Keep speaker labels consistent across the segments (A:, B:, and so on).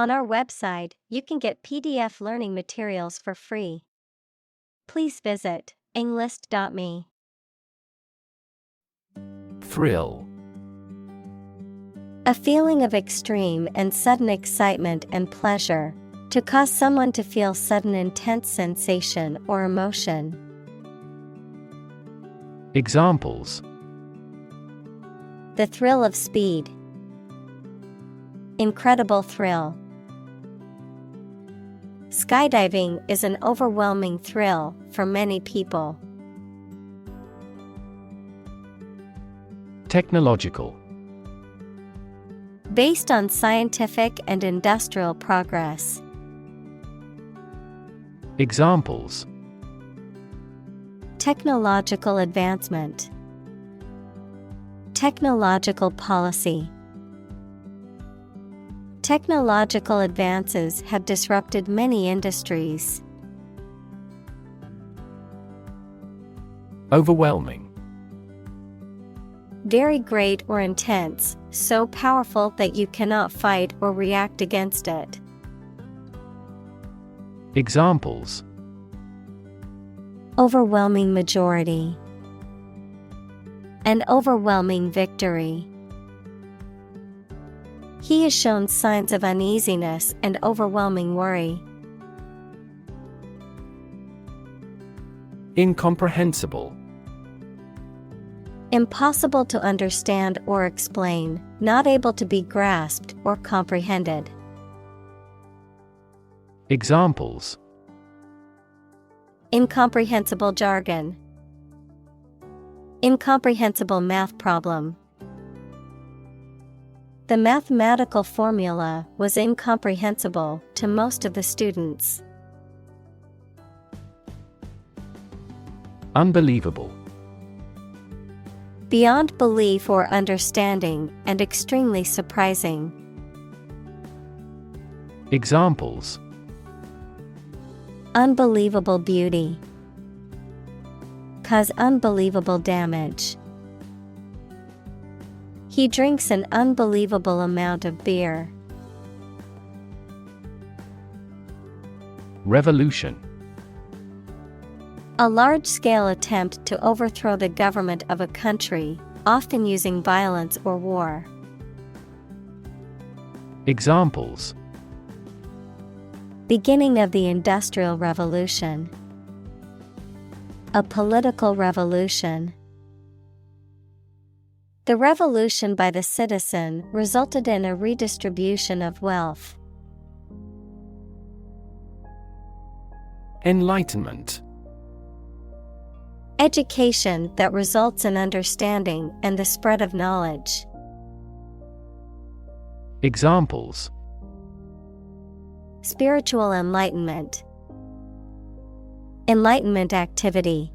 A: On our website, you can get PDF learning materials for free. Please visit englist.me.
B: Thrill.
A: A feeling of extreme and sudden excitement and pleasure, to cause someone to feel sudden intense sensation or emotion.
B: Examples:
A: The thrill of speed. Incredible thrill. Skydiving is an overwhelming thrill for many people.
B: Technological.
A: Based on scientific and industrial progress.
B: Examples:
A: Technological advancement. Technological policy. Technological advances have disrupted many industries.
B: Overwhelming.
A: Very great or intense, so powerful that you cannot fight or react against it.
B: Examples:
A: Overwhelming majority. An overwhelming victory. He has shown signs of uneasiness and overwhelming worry.
B: Incomprehensible.
A: Impossible to understand or explain, not able to be grasped or comprehended.
B: Examples:
A: Incomprehensible jargon. Incomprehensible math problem. The mathematical formula was incomprehensible to most of the students.
B: Unbelievable.
A: Beyond belief or understanding, and extremely surprising.
B: Examples:
A: Unbelievable beauty. Cause unbelievable damage. He drinks an unbelievable amount of beer.
B: Revolution.
A: A large-scale attempt to overthrow the government of a country, often using violence or war.
B: Examples:
A: Beginning of the Industrial Revolution. A political revolution. The revolution by the citizen resulted in a redistribution of wealth.
B: Enlightenment.
A: Education that results in understanding and the spread of knowledge.
B: Examples:
A: Spiritual enlightenment. Enlightenment activity.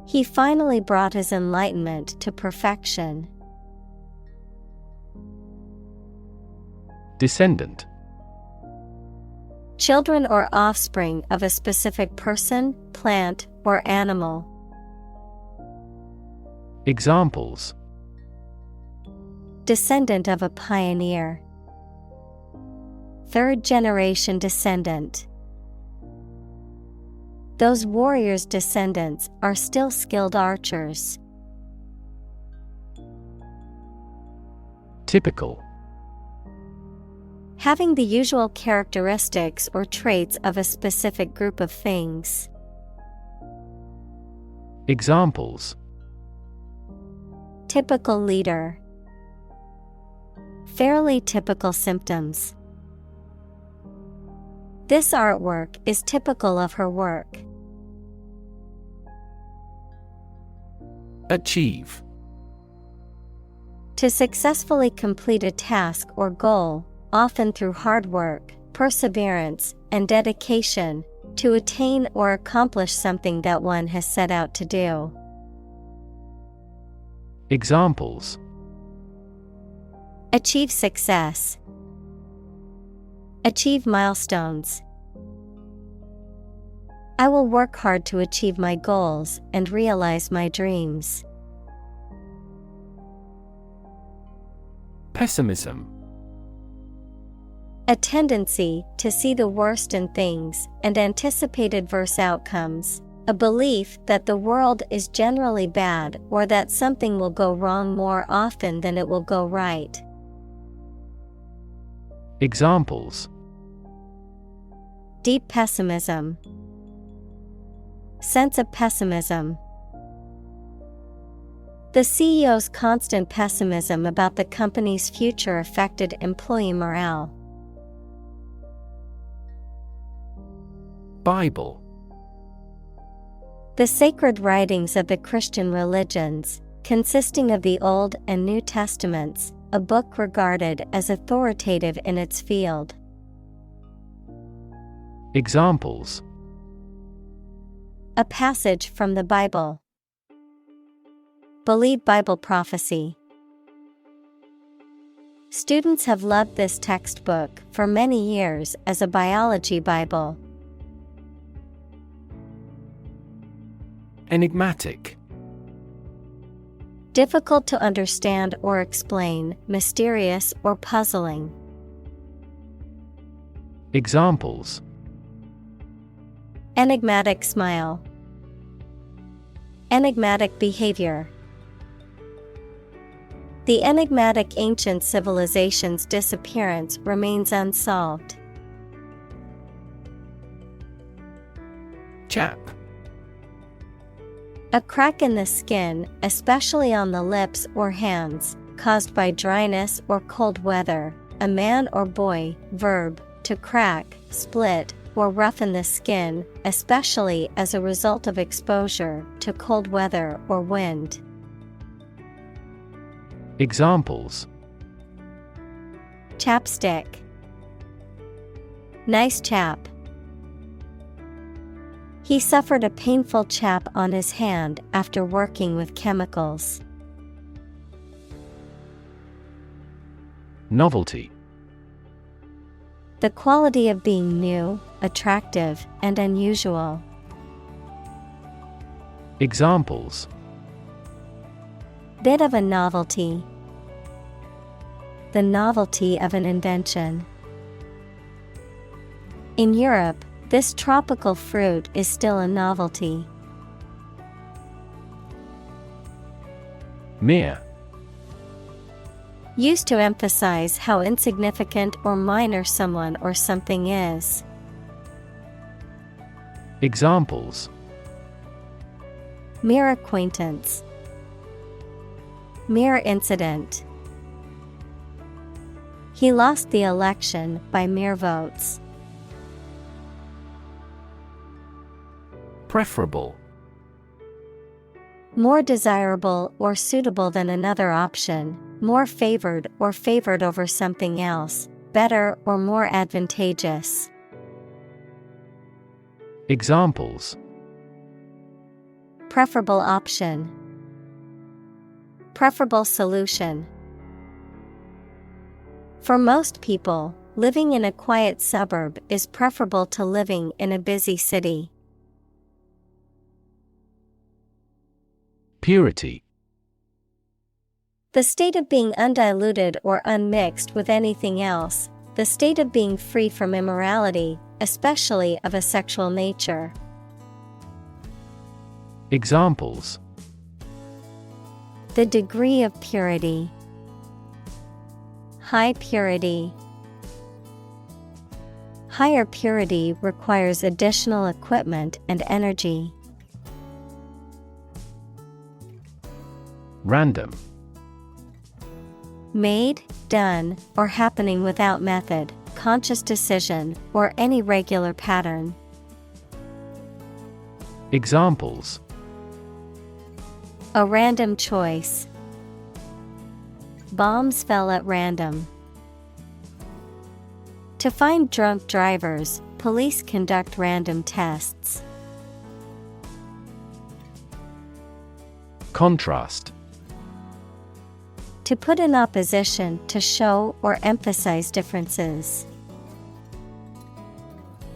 A: He finally brought his enlightenment to perfection.
B: Descendant.
A: Children or offspring of a specific person, plant, or animal.
B: Examples:
A: Descendant of a pioneer. Third generation descendant. Those warriors' descendants are still skilled archers.
B: Typical.
A: Having the usual characteristics or traits of a specific group of things.
B: Examples:
A: Typical leader. Fairly typical symptoms. This artwork is typical of her work.
B: Achieve.
A: To successfully complete a task or goal, often through hard work, perseverance, and dedication, to attain or accomplish something that one has set out to do.
B: Examples:
A: Achieve success. Achieve milestones. I will work hard to achieve my goals and realize my dreams.
B: Pessimism.
A: A tendency to see the worst in things and anticipate adverse outcomes. A belief that the world is generally bad or that something will go wrong more often than it will go right.
B: Examples:
A: Deep pessimism. Sense of pessimism. The CEO's constant pessimism about the company's future affected employee morale.
B: Bible.
A: The sacred writings of the Christian religions, consisting of the Old and New Testaments, a book regarded as authoritative in its field.
B: Examples:
A: A passage from the Bible. Believe Bible prophecy. Students have loved this textbook for many years as a biology Bible.
B: Enigmatic.
A: Difficult to understand or explain, mysterious or puzzling.
B: Examples:
A: Enigmatic smile. Enigmatic behavior. The enigmatic ancient civilization's disappearance remains unsolved.
B: Chap.
A: A crack in the skin, especially on the lips or hands, caused by dryness or cold weather. A man or boy. Verb, to crack, split, or roughen the skin, especially as a result of exposure to cold weather or wind.
B: Examples:
A: Chapstick. Nice chap. He suffered a painful chap on his hand after working with chemicals.
B: Novelty.
A: The quality of being new, attractive, and unusual.
B: Examples:
A: Bit of a novelty. The novelty of an invention. In Europe, this tropical fruit is still a novelty.
B: Mere.
A: Used to emphasize how insignificant or minor someone or something is.
B: Examples:
A: Mere acquaintance. Mere incident. He lost the election by mere votes.
B: Preferable.
A: More desirable or suitable than another option, more favored or favored over something else, better or more advantageous.
B: Examples:
A: Preferable option. Preferable solution. For most people, living in a quiet suburb is preferable to living in a busy city.
B: Purity.
A: The state of being undiluted or unmixed with anything else, the state of being free from immorality, especially of a sexual nature.
B: Examples:
A: The degree of purity. High purity. Higher purity requires additional equipment and energy.
B: Random.
A: Made, done, or happening without method, conscious decision, or any regular pattern.
B: Examples:
A: A random choice. Bombs fell at random. To find drunk drivers, police conduct random tests.
B: Contrast.
A: To put in opposition, to show or emphasize differences.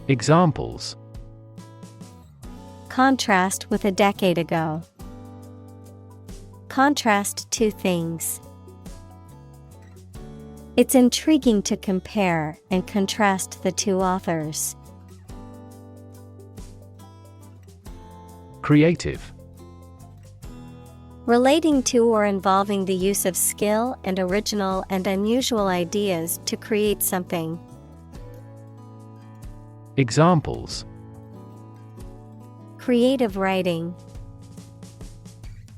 B: Examples:
A: Contrast with a decade ago. Contrast two things. It's intriguing to compare and contrast the two authors.
B: Creative.
A: Relating to or involving the use of skill and original and unusual ideas to create something.
B: Examples:
A: Creative writing.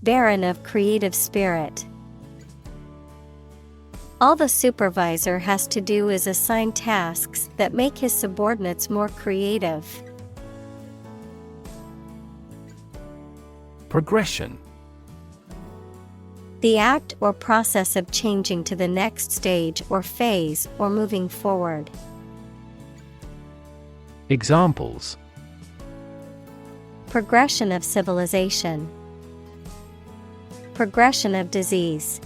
A: Barren of creative spirit. All the supervisor has to do is assign tasks that make his subordinates more creative.
B: Progression.
A: The act or process of changing to the next stage or phase or moving forward.
B: Examples:
A: Progression of civilization. Progression of disease.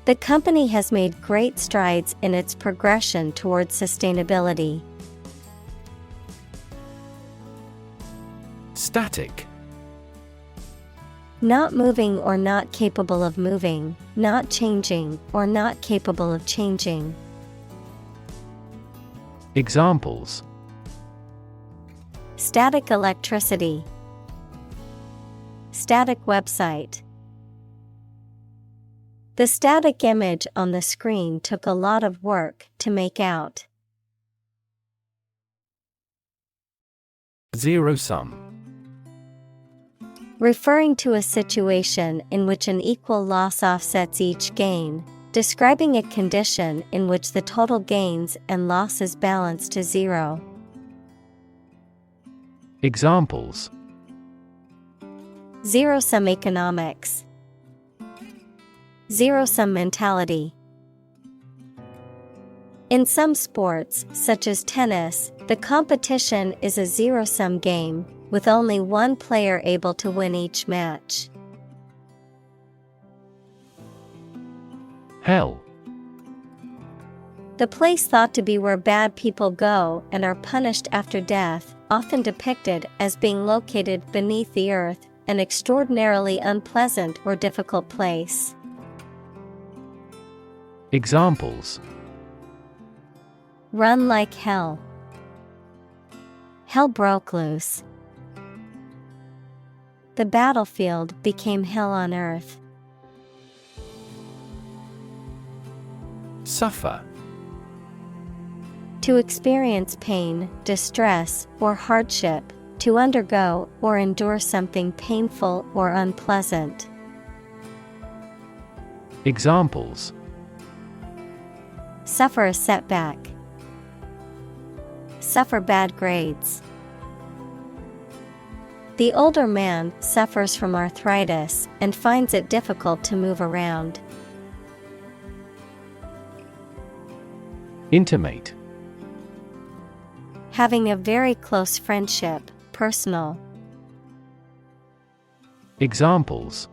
A: The company has made great strides in its progression towards sustainability.
B: Static.
A: Not moving or not capable of moving, not changing or not capable of changing.
B: Examples:
A: Static electricity. Static website. The static image on the screen took a lot of work to make out.
B: Zero-sum.
A: Referring to a situation in which an equal loss offsets each gain, describing a condition in which the total gains and losses balance to zero.
B: Examples:
A: Zero-sum economics. Zero-sum mentality. In some sports, such as tennis, the competition is a zero-sum game, with only one player able to win each match.
B: Hell.
A: The place thought to be where bad people go and are punished after death, often depicted as being located beneath the earth, an extraordinarily unpleasant or difficult place.
B: Examples:
A: Run like hell. Hell broke loose. The battlefield became hell on earth.
B: Suffer.
A: To experience pain, distress, or hardship, to undergo or endure something painful or unpleasant.
B: Examples:
A: Suffer a setback. Suffer bad grades. The older man suffers from arthritis and finds it difficult to move around.
B: Intimate.
A: Having a very close friendship, personal.
B: Examples: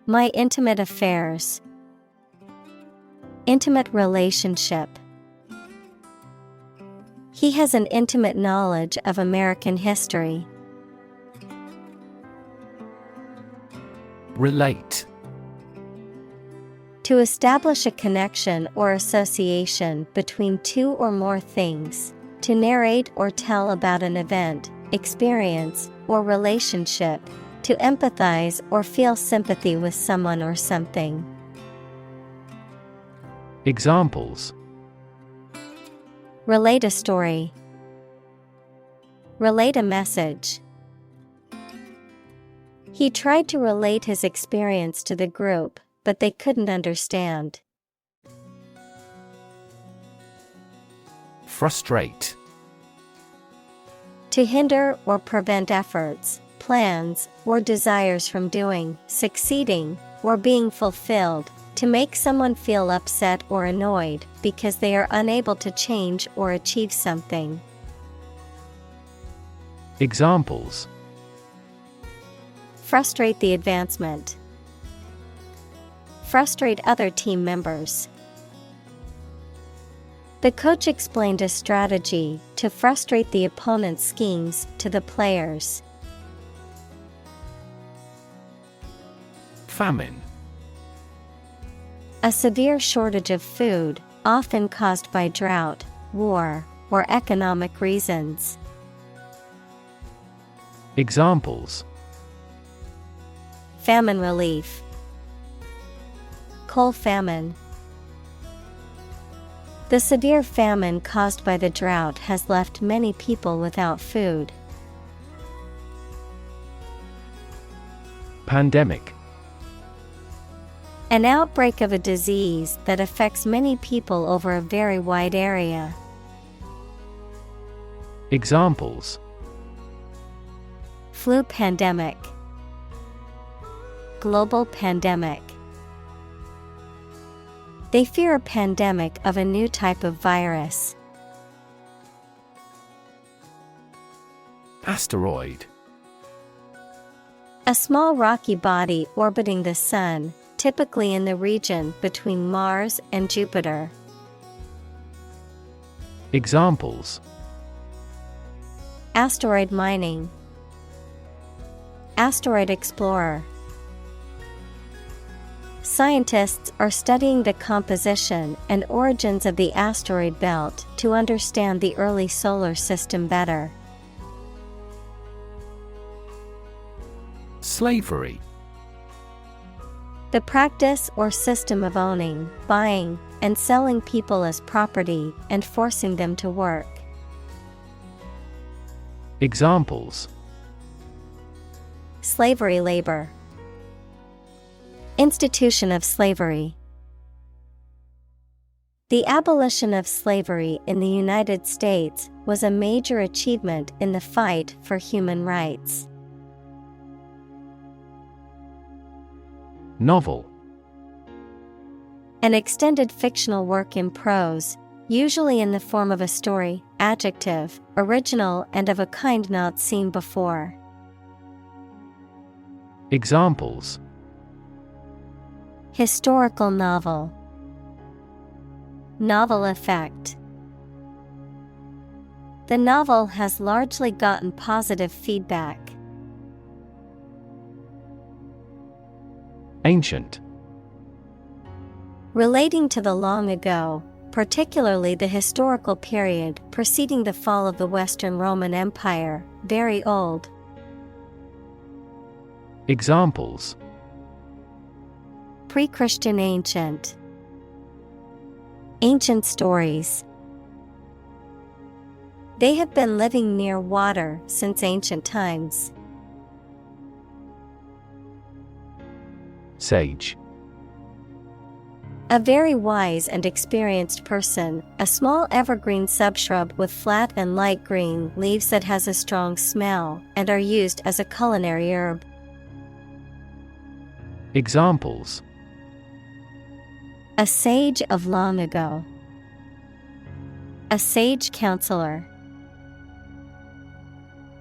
A: My intimate affairs. Intimate relationship. He has an intimate knowledge of American history.
B: Relate.
A: To establish a connection or association between two or more things. To narrate or tell about an event, experience, or relationship. To empathize or feel sympathy with someone or something.
B: Examples:
A: Relate a story. Relate a message. He tried to relate his experience to the group, but they couldn't understand.
B: Frustrate.
A: To hinder or prevent efforts, plans, or desires from doing, succeeding, or being fulfilled. To make someone feel upset or annoyed because they are unable to change or achieve something.
B: Examples:
A: Frustrate the advancement. Frustrate other team members. The coach explained a strategy to frustrate the opponent's schemes to the players.
B: Famine.
A: A severe shortage of food, often caused by drought, war, or economic reasons.
B: Examples:
A: Famine relief. Coal famine. The severe famine caused by the drought has left many people without food.
B: Pandemic.
A: An outbreak of a disease that affects many people over a very wide area.
B: Examples:
A: Flu pandemic. Global pandemic. They fear a pandemic of a new type of virus.
B: Asteroid.
A: A small rocky body orbiting the Sun, typically in the region between Mars and Jupiter.
B: Examples:
A: Asteroid mining. Asteroid explorer. Scientists are studying the composition and origins of the asteroid belt to understand the early solar system better.
B: Slavery.
A: The practice or system of owning, buying, and selling people as property and forcing them to work.
B: Examples:
A: Slavery labor. Institution of slavery. The abolition of slavery in the United States was a major achievement in the fight for human rights.
B: Novel.
A: An extended fictional work in prose, usually in the form of a story. Adjective, original and of a kind not seen before.
B: Examples:
A: Historical novel. Novel effect. The novel has largely gotten positive feedback.
B: Ancient.
A: Relating to the long ago, particularly the historical period preceding the fall of the Western Roman Empire, very old.
B: Examples:
A: Pre-Christian ancient. Ancient stories. They have been living near water since ancient times.
B: Sage.
A: A very wise and experienced person, a small evergreen subshrub with flat and light green leaves that has a strong smell and are used as a culinary herb.
B: Examples:
A: A sage of long ago. A sage counselor.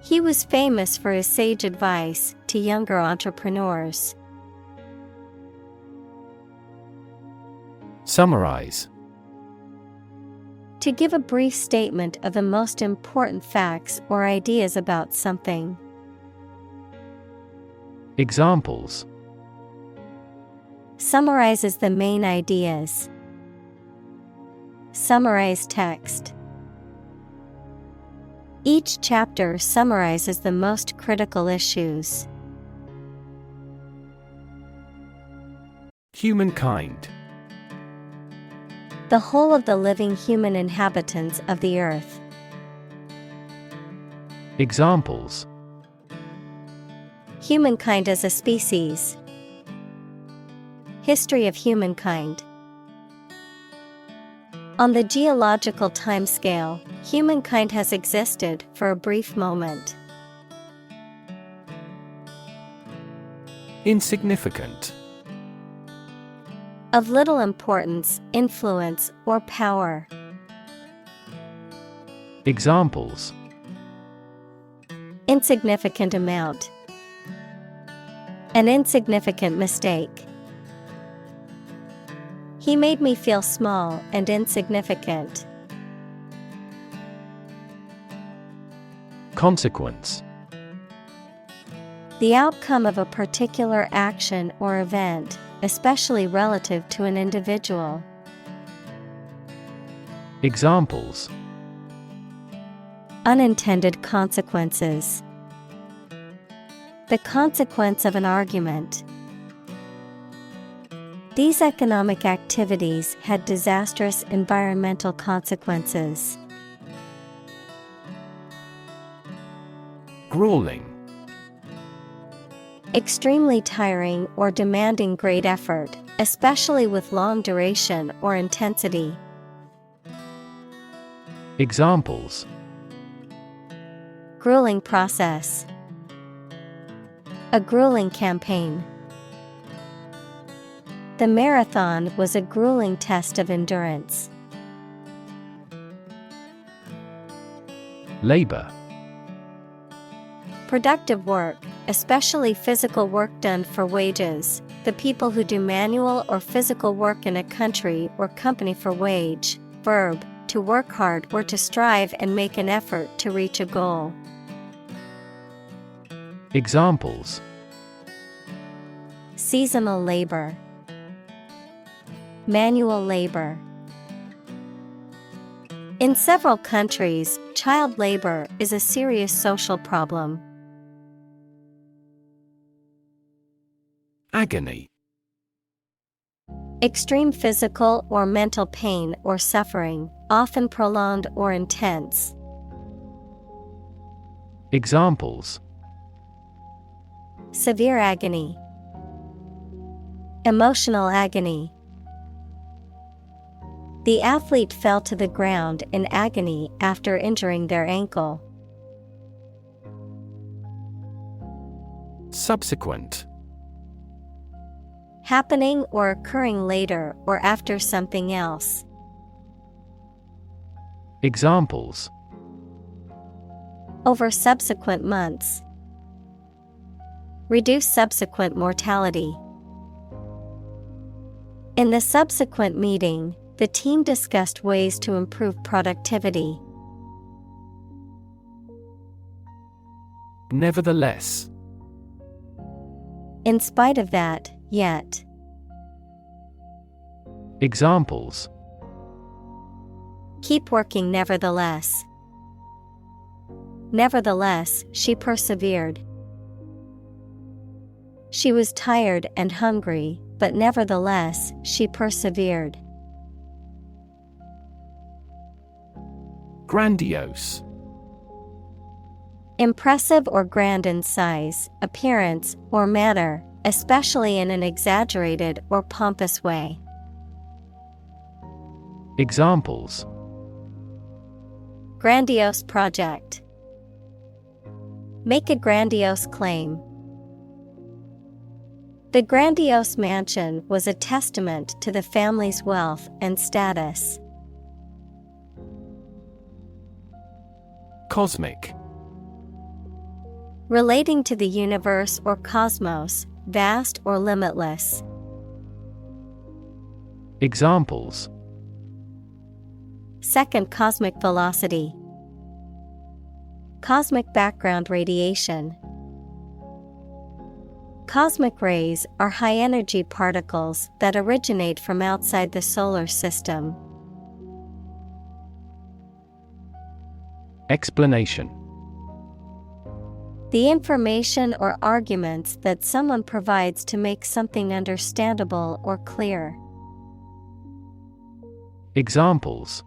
A: He was famous for his sage advice to younger entrepreneurs.
B: Summarize.
A: To give a brief statement of the most important facts or ideas about something.
B: Examples:
A: Summarizes the main ideas. Summarize text. Each chapter summarizes the most critical issues.
B: Humankind.
A: The whole of the living human inhabitants of the earth.
B: Examples:
A: Humankind as a species. History of humankind. On the geological timescale, humankind has existed for a brief moment.
B: Insignificant.
A: Of little importance, influence, or power.
B: Examples:
A: Insignificant amount. An insignificant mistake. He made me feel small and insignificant.
B: Consequence.
A: The outcome of a particular action or event, especially relative to an individual.
B: Examples:
A: Unintended consequences. The consequence of an argument. These economic activities had disastrous environmental consequences.
B: Grueling.
A: Extremely tiring or demanding great effort, especially with long duration or intensity.
B: Examples:
A: Grueling process. A grueling campaign. The marathon was a grueling test of endurance.
B: Labor.
A: Productive work, especially physical work done for wages, the people who do manual or physical work in a country or company for wage. Verb, to work hard or to strive and make an effort to reach a goal.
B: Examples:
A: Seasonal labor. Manual labor. In several countries, child labor is a serious social problem.
B: Agony.
A: Extreme physical or mental pain or suffering, often prolonged or intense.
B: Examples:
A: Severe agony. Emotional agony. The athlete fell to the ground in agony after injuring their ankle.
B: Subsequent.
A: Happening or occurring later or after something else.
B: Examples:
A: Over subsequent months. Reduce subsequent mortality. In the subsequent meeting, the team discussed ways to improve productivity.
B: Nevertheless.
A: In spite of that, yet.
B: Examples:
A: Keep working nevertheless. Nevertheless, she persevered. She was tired and hungry, but nevertheless, she persevered.
B: Grandiose.
A: Impressive or grand in size, appearance, or manner, especially in an exaggerated or pompous way.
B: Examples:
A: Grandiose project. Make a grandiose claim. The grandiose mansion was a testament to the family's wealth and status.
B: Cosmic.
A: Relating to the universe or cosmos, vast or limitless.
B: Examples:
A: Second cosmic velocity. Cosmic background radiation. Cosmic rays are high-energy particles that originate from outside the solar system.
B: Explanation.
A: The information or arguments that someone provides to make something understandable or clear.
B: Examples: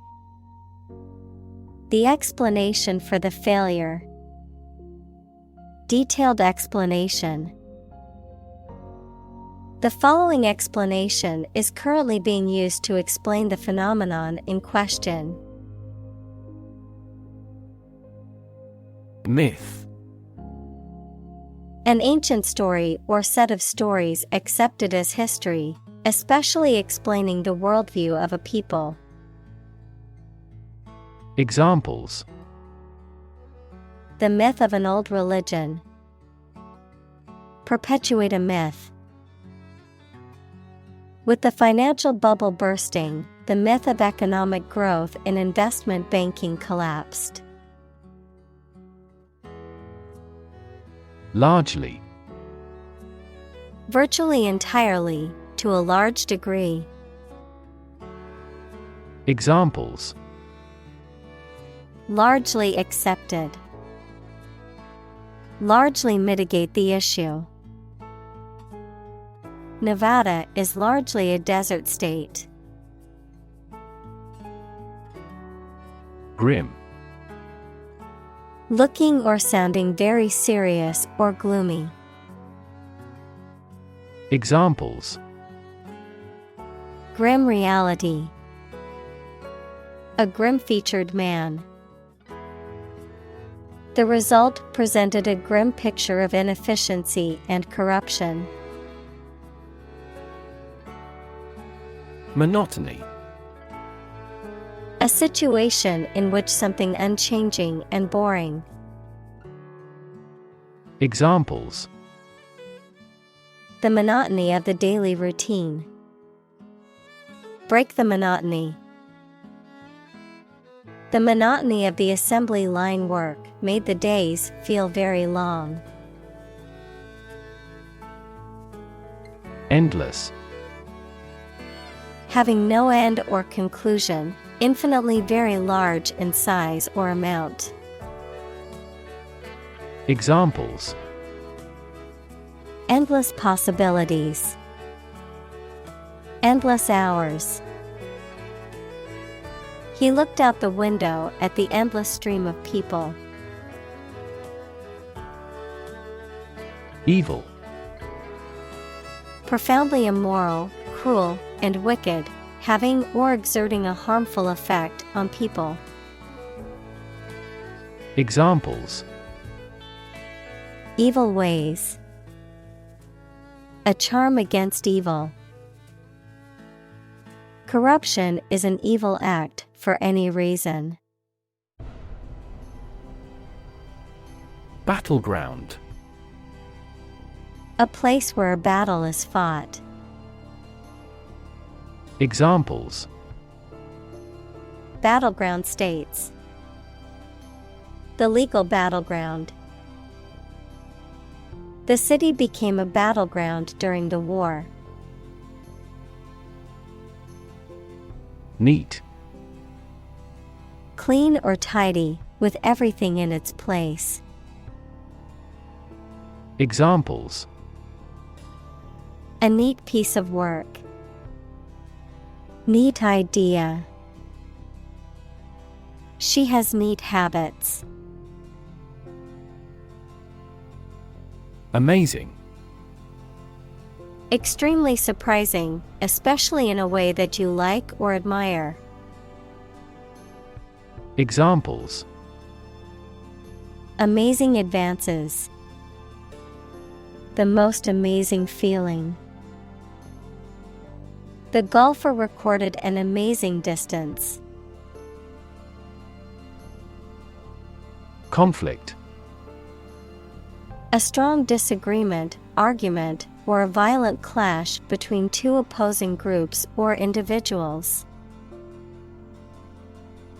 A: The explanation for the failure. Detailed explanation. The following explanation is currently being used to explain the phenomenon in question.
B: Myth.
A: An ancient story or set of stories accepted as history, especially explaining the worldview of a people.
B: Examples:
A: The myth of an old religion. Perpetuate a myth. With the financial bubble bursting, the myth of economic growth in investment banking collapsed.
B: Largely.
A: Virtually entirely, to a large degree.
B: Examples:
A: Largely accepted. Largely mitigate the issue. Nevada is largely a desert state.
B: Grim.
A: Looking or sounding very serious or gloomy.
B: Examples:
A: Grim reality. A grim-featured man. The result presented a grim picture of inefficiency and corruption.
B: Monotony.
A: A situation in which something unchanging and boring.
B: Examples:
A: The monotony of the daily routine. Break the monotony. The monotony of the assembly line work made the days feel very long.
B: Endless.
A: Having no end or conclusion, infinitely very large in size or amount.
B: Examples:
A: Endless possibilities. Endless hours. He looked out the window at the endless stream of people.
B: Evil.
A: Profoundly immoral, cruel, and wicked, having or exerting a harmful effect on people.
B: Examples:
A: Evil ways. A charm against evil. Corruption is an evil act for any reason.
B: Battleground.
A: A place where a battle is fought.
B: Examples:
A: Battleground states. The legal battleground. The city became a battleground during the war.
B: Neat.
A: Clean or tidy, with everything in its place.
B: Examples:
A: A neat piece of work. Neat idea. She has neat habits.
B: Amazing.
A: Extremely surprising, especially in a way that you like or admire.
B: Examples:
A: Amazing advances. The most amazing feeling. The golfer recorded an amazing distance.
B: Conflict.
A: A strong disagreement, argument, or a violent clash between two opposing groups or individuals.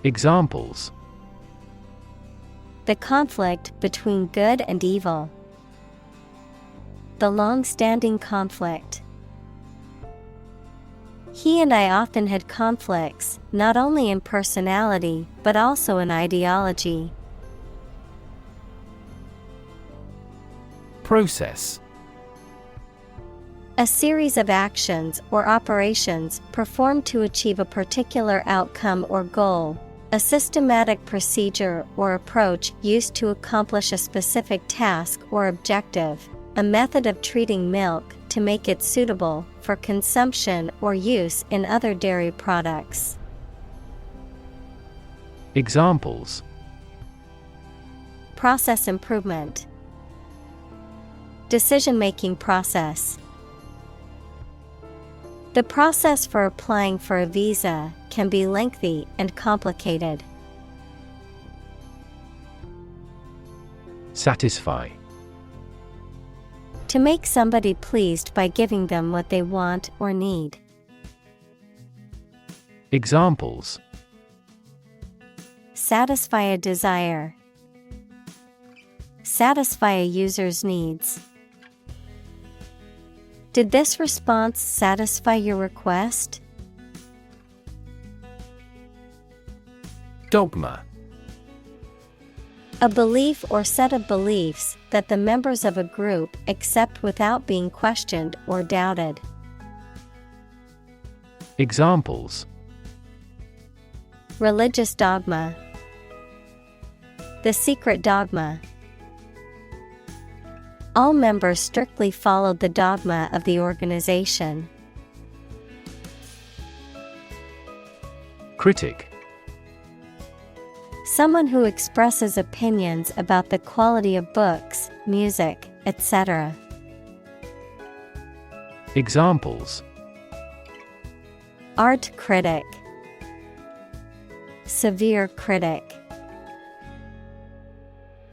B: Examples:
A: The conflict between good and evil. The long-standing conflict. He and I often had conflicts, not only in personality, but also in ideology.
B: Process.
A: A series of actions or operations performed to achieve a particular outcome or goal. A systematic procedure or approach used to accomplish a specific task or objective. A method of treating milk to make it suitable for consumption or use in other dairy products.
B: Examples:
A: Process improvement. Decision-making process. The process for applying for a visa can be lengthy and complicated.
B: Satisfy.
A: To make somebody pleased by giving them what they want or need.
B: Examples:
A: Satisfy a desire. Satisfy a user's needs. Did this response satisfy your request?
B: Dogma.
A: A belief or set of beliefs that the members of a group accept without being questioned or doubted.
B: Examples:
A: Religious dogma. The secret dogma. All members strictly followed the dogma of the organization.
B: Critic.
A: Someone who expresses opinions about the quality of books, music, etc.
B: Examples:
A: Art critic. Severe critic.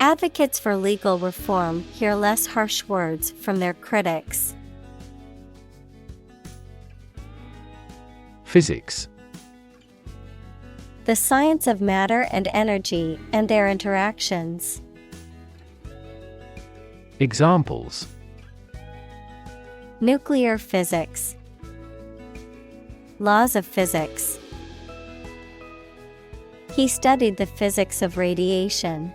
A: Advocates for legal reform hear less harsh words from their critics.
B: Physics.
A: The science of matter and energy and their interactions.
B: Examples:
A: Nuclear physics. Laws of physics. He studied the physics of radiation.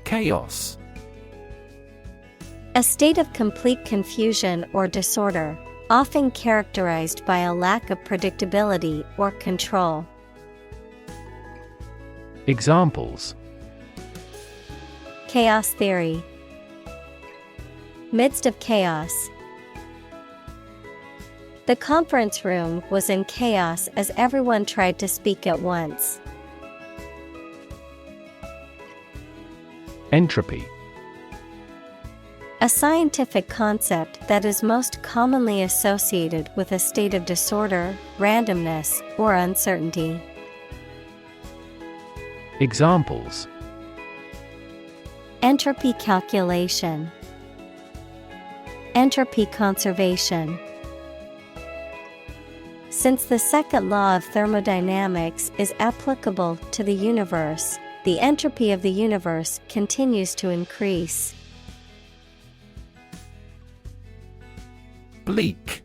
B: Chaos.
A: A state of complete confusion or disorder, often characterized by a lack of predictability or control.
B: Examples:
A: Chaos theory. Midst of chaos. The conference room was in chaos as everyone tried to speak at once.
B: Entropy.
A: A scientific concept that is most commonly associated with a state of disorder, randomness, or uncertainty.
B: Examples:
A: Entropy calculation. Entropy conservation. Since the second law of thermodynamics is applicable to the universe, the entropy of the universe continues to increase.
B: Bleak.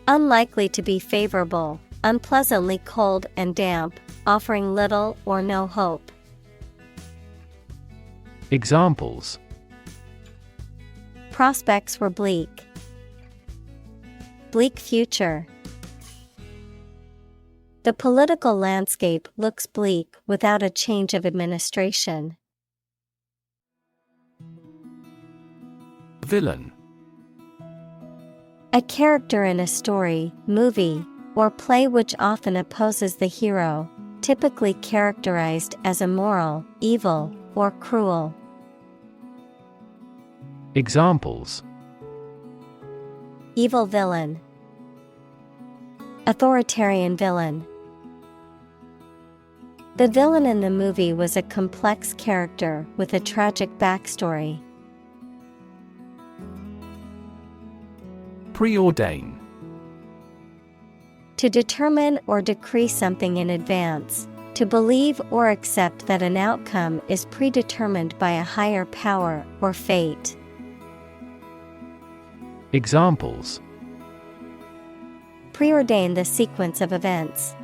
A: Unlikely to be favorable, unpleasantly cold and damp, offering little or no hope.
B: Examples:
A: Prospects were bleak. Bleak future. The political landscape looks bleak without a change of administration.
B: Villain.
A: A character in a story, movie, or play which often opposes the hero, typically characterized as immoral, evil, or cruel.
B: Examples:
A: Evil villain. Authoritarian villain. The villain in the movie was a complex character with a tragic backstory.
B: Preordain.
A: To determine or decree something in advance, to believe or accept that an outcome is predetermined by a higher power or fate.
B: Examples:
A: Preordain the sequence of events.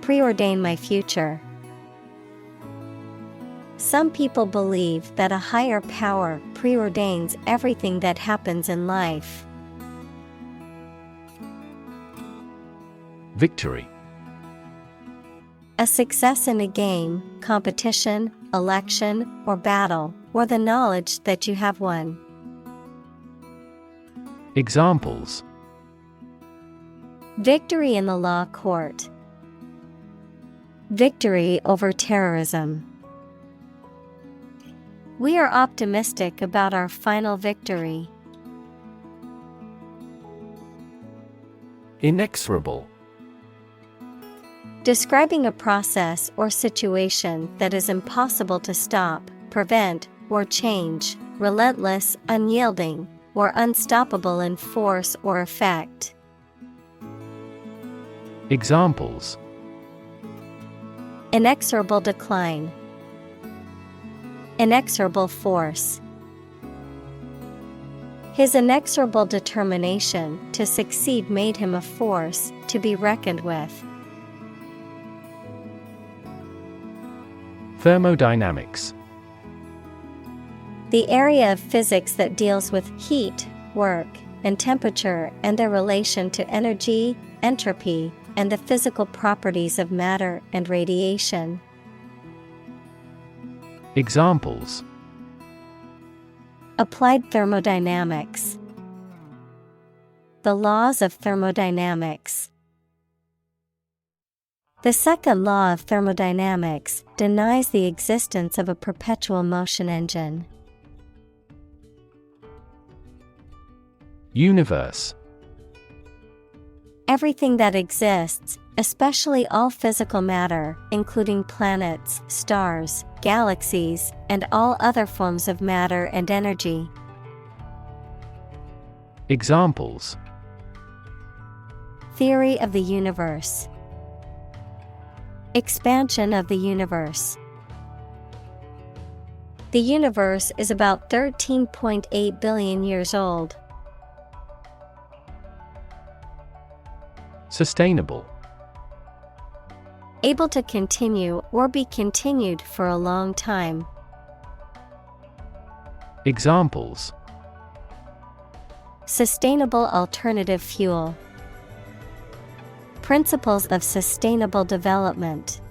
A: Preordain my future. Some people believe that a higher power preordains everything that happens in life.
B: Victory.
A: A success in a game, competition, election, or battle, or the knowledge that you have won.
B: Examples:
A: Victory in the law court. Victory over terrorism. We are optimistic about our final victory.
B: Inexorable.
A: Describing a process or situation that is impossible to stop, prevent, or change, relentless, unyielding, or unstoppable in force or effect.
B: Examples:
A: Inexorable decline. Inexorable force. His inexorable determination to succeed made him a force to be reckoned with.
B: Thermodynamics.
A: The area of physics that deals with heat, work, and temperature and their relation to energy, entropy, and the physical properties of matter and radiation.
B: Examples:
A: Applied thermodynamics. The laws of thermodynamics. The second law of thermodynamics denies the existence of a perpetual motion engine.
B: Universe.
A: Everything that exists, especially all physical matter, including planets, stars, galaxies, and all other forms of matter and energy.
B: Examples:
A: Theory of the universe. Expansion of the universe. The universe is about 13.8 billion years old.
B: Sustainable.
A: Able to continue or be continued for a long time.
B: Examples:
A: Sustainable alternative fuel. Principles of sustainable development.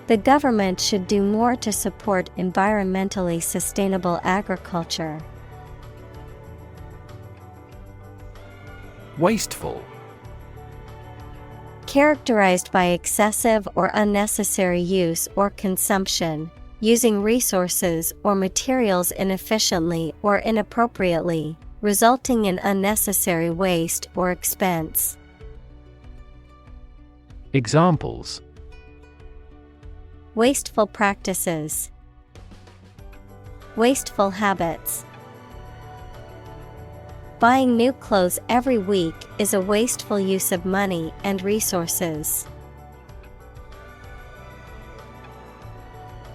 A: The government should do more to support environmentally sustainable agriculture.
B: Wasteful.
A: Characterized by excessive or unnecessary use or consumption, using resources or materials inefficiently or inappropriately, resulting in unnecessary waste or expense.
B: Examples:
A: Wasteful practices. Wasteful habits. Buying new clothes every week is a wasteful use of money and resources.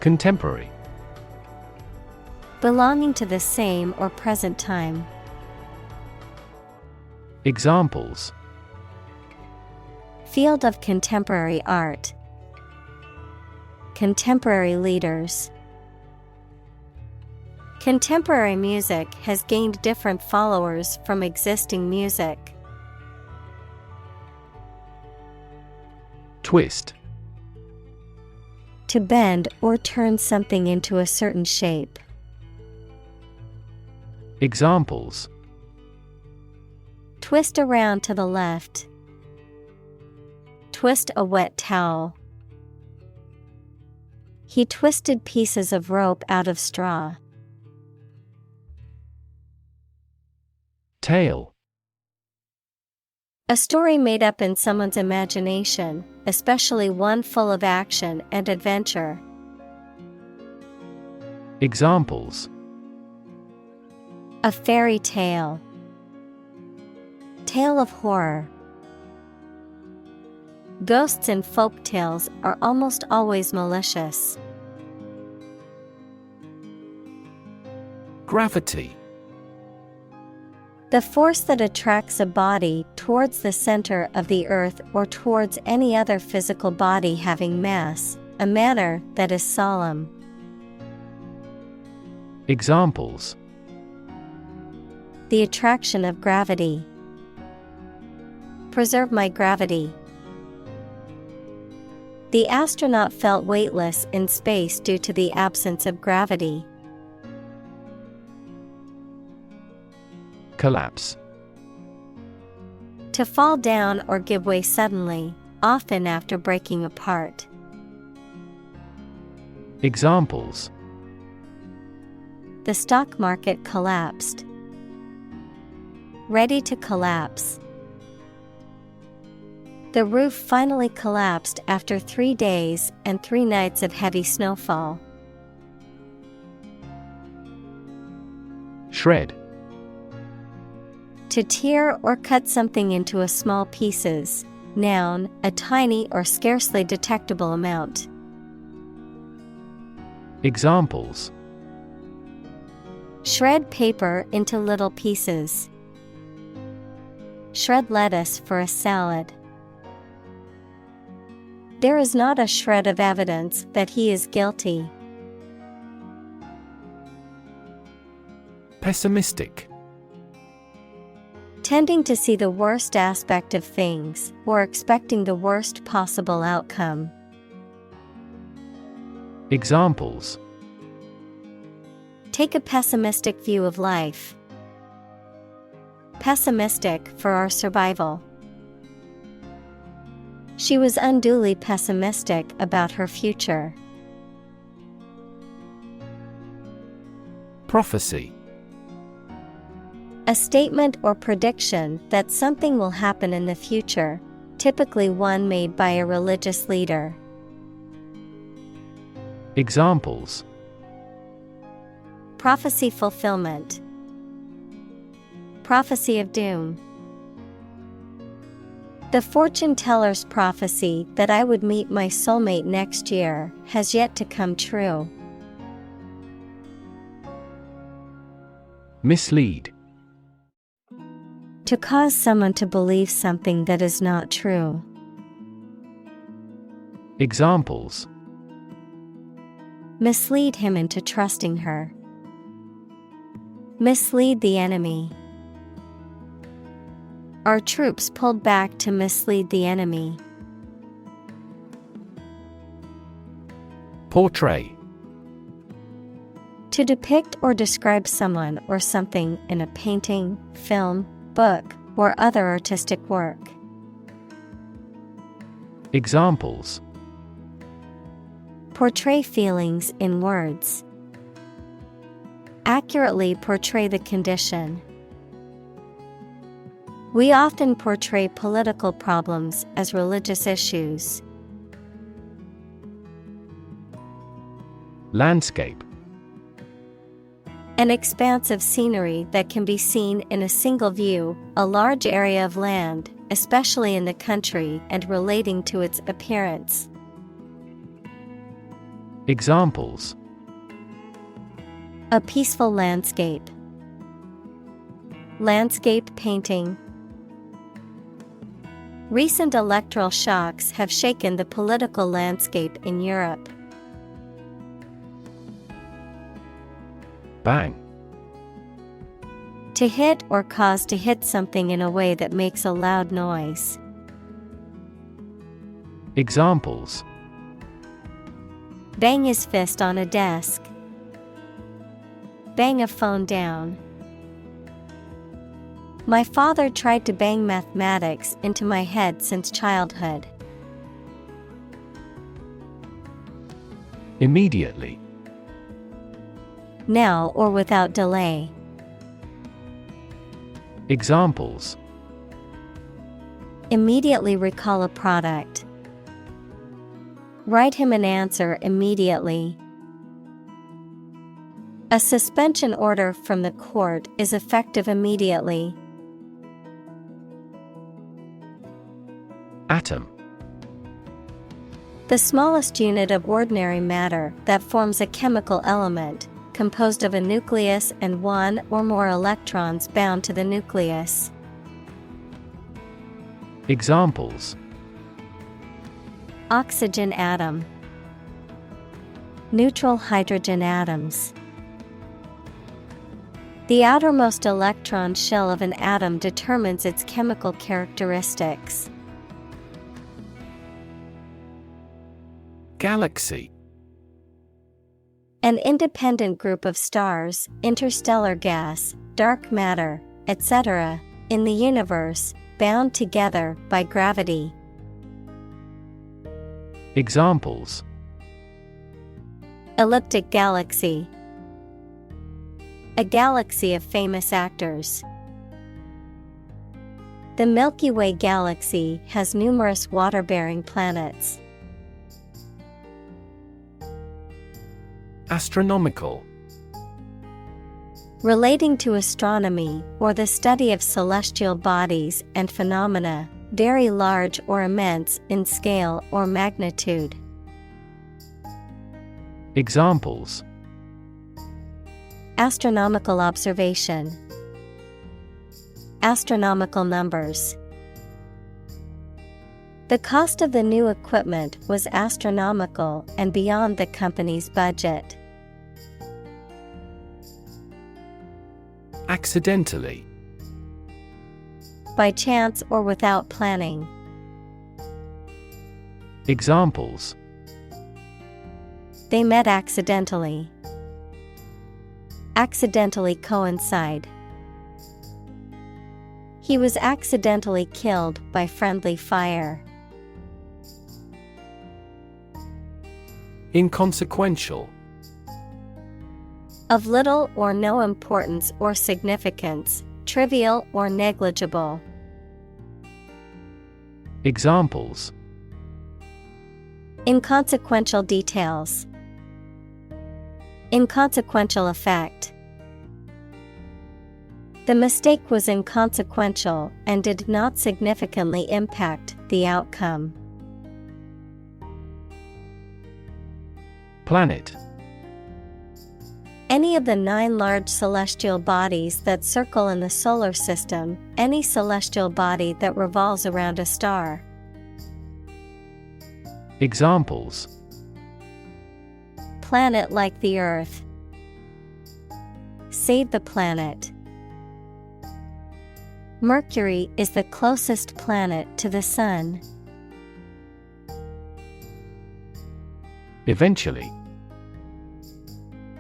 B: Contemporary.
A: Belonging to the same or present time.
B: Examples:
A: Field of contemporary art. Contemporary leaders. Contemporary music has gained different followers from existing music.
B: Twist.
A: To bend or turn something into a certain shape.
B: Examples:
A: Twist around to the left. Twist a wet towel. He twisted pieces of rope out of straw.
B: Tale.
A: A story made up in someone's imagination, especially one full of action and adventure.
B: Examples:
A: A fairy tale. Tale of horror. Ghosts in folk tales are almost always malicious.
B: Gravity.
A: The force that attracts a body towards the center of the earth or towards any other physical body having mass, a manner that is solemn.
B: Examples:
A: The attraction of gravity. Preserve my gravity. The astronaut felt weightless in space due to the absence of gravity.
B: Collapse.
A: To fall down or give way suddenly, often after breaking apart.
B: Examples:
A: The stock market collapsed. Ready to collapse. The roof finally collapsed after 3 days and 3 nights of heavy snowfall.
B: Shred.
A: To tear or cut something into a small pieces. Noun, a tiny or scarcely detectable amount.
B: Examples:
A: shred paper into little pieces. Shred lettuce for a salad. There is not a shred of evidence that he is guilty.
B: Pessimistic.
A: Tending to see the worst aspect of things, or expecting the worst possible outcome.
B: Examples:
A: take a pessimistic view of life. Pessimistic for our survival. She was unduly pessimistic about her future.
B: Prophecy.
A: A statement or prediction that something will happen in the future, typically one made by a religious leader.
B: Examples:
A: prophecy fulfillment. Prophecy of doom. The fortune teller's prophecy that I would meet my soulmate next year has yet to come true.
B: Mislead.
A: To cause someone to believe something that is not true.
B: Examples:
A: mislead him into trusting her. Mislead the enemy. Our troops pulled back to mislead the enemy.
B: Portray.
A: To depict or describe someone or something in a painting, film, book, or other artistic work.
B: Examples:
A: portray feelings in words. Accurately portray the condition. We often portray political problems as religious issues.
B: Landscape.
A: An expanse of scenery that can be seen in a single view, a large area of land, especially in the country and relating to its appearance.
B: Examples:
A: a peaceful landscape. Landscape painting. Recent electoral shocks have shaken the political landscape in Europe.
B: Bang.
A: To hit or cause to hit something in a way that makes a loud noise.
B: Examples:
A: bang his fist on a desk. Bang a phone down. My father tried to bang mathematics into my head since childhood.
B: Immediately.
A: Now or without delay.
B: Examples:
A: immediately recall a product. Write him an answer immediately. A suspension order from the court is effective immediately.
B: Atom.
A: The smallest unit of ordinary matter that forms a chemical element, composed of a nucleus and one or more electrons bound to the nucleus.
B: Examples:
A: oxygen atom. Neutral hydrogen atoms. The outermost electron shell of an atom determines its chemical characteristics.
B: Galaxy.
A: An independent group of stars, interstellar gas, dark matter, etc., in the universe, bound together by gravity.
B: Examples:
A: elliptic galaxy. A galaxy of famous actors. The Milky Way galaxy has numerous water-bearing planets.
B: Astronomical.
A: Relating to astronomy or the study of celestial bodies and phenomena, very large or immense in scale or magnitude.
B: Examples:
A: astronomical observation, astronomical numbers. The cost of the new equipment was astronomical and beyond the company's budget.
B: Accidentally.
A: By chance or without planning.
B: Examples:
A: they met accidentally. Accidentally coincide. He was accidentally killed by friendly fire.
B: Inconsequential.
A: Of little or no importance or significance, trivial or negligible.
B: Examples:
A: inconsequential details. Inconsequential effect. The mistake was inconsequential and did not significantly impact the outcome.
B: Planet.
A: Any of the 9 large celestial bodies that circle in the solar system, any celestial body that revolves around a star.
B: Examples:
A: planet like the Earth. Save the planet. Mercury is the closest planet to the Sun.
B: Eventually.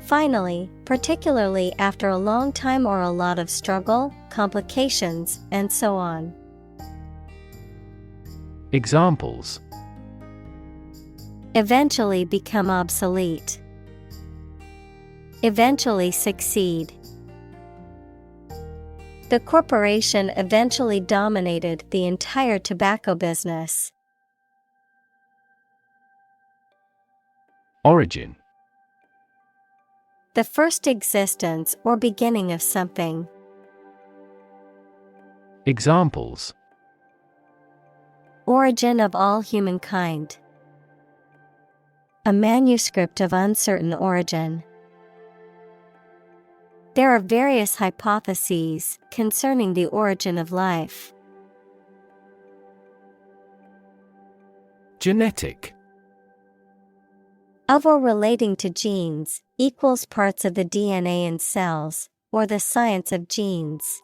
A: Finally, particularly after a long time or a lot of struggle, complications, and so on.
B: Examples:
A: eventually become obsolete. Eventually succeed. The corporation eventually dominated the entire tobacco business.
B: Origin.
A: The first existence or beginning of something.
B: Examples:
A: origin of all humankind. A manuscript of uncertain origin. There are various hypotheses concerning the origin of life.
B: Genetic.
A: Of or relating to genes, equals parts of the DNA in cells, or the science of genes.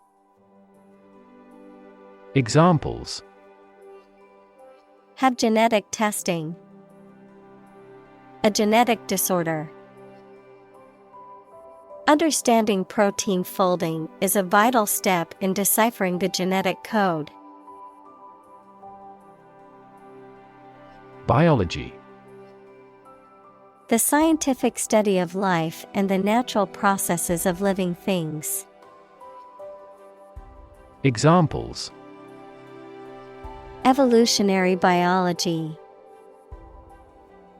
B: Examples:
A: have genetic testing. A genetic disorder. Understanding protein folding is a vital step in deciphering the genetic code.
B: Biology.
A: The scientific study of life and the natural processes of living things.
B: Examples:
A: evolutionary biology.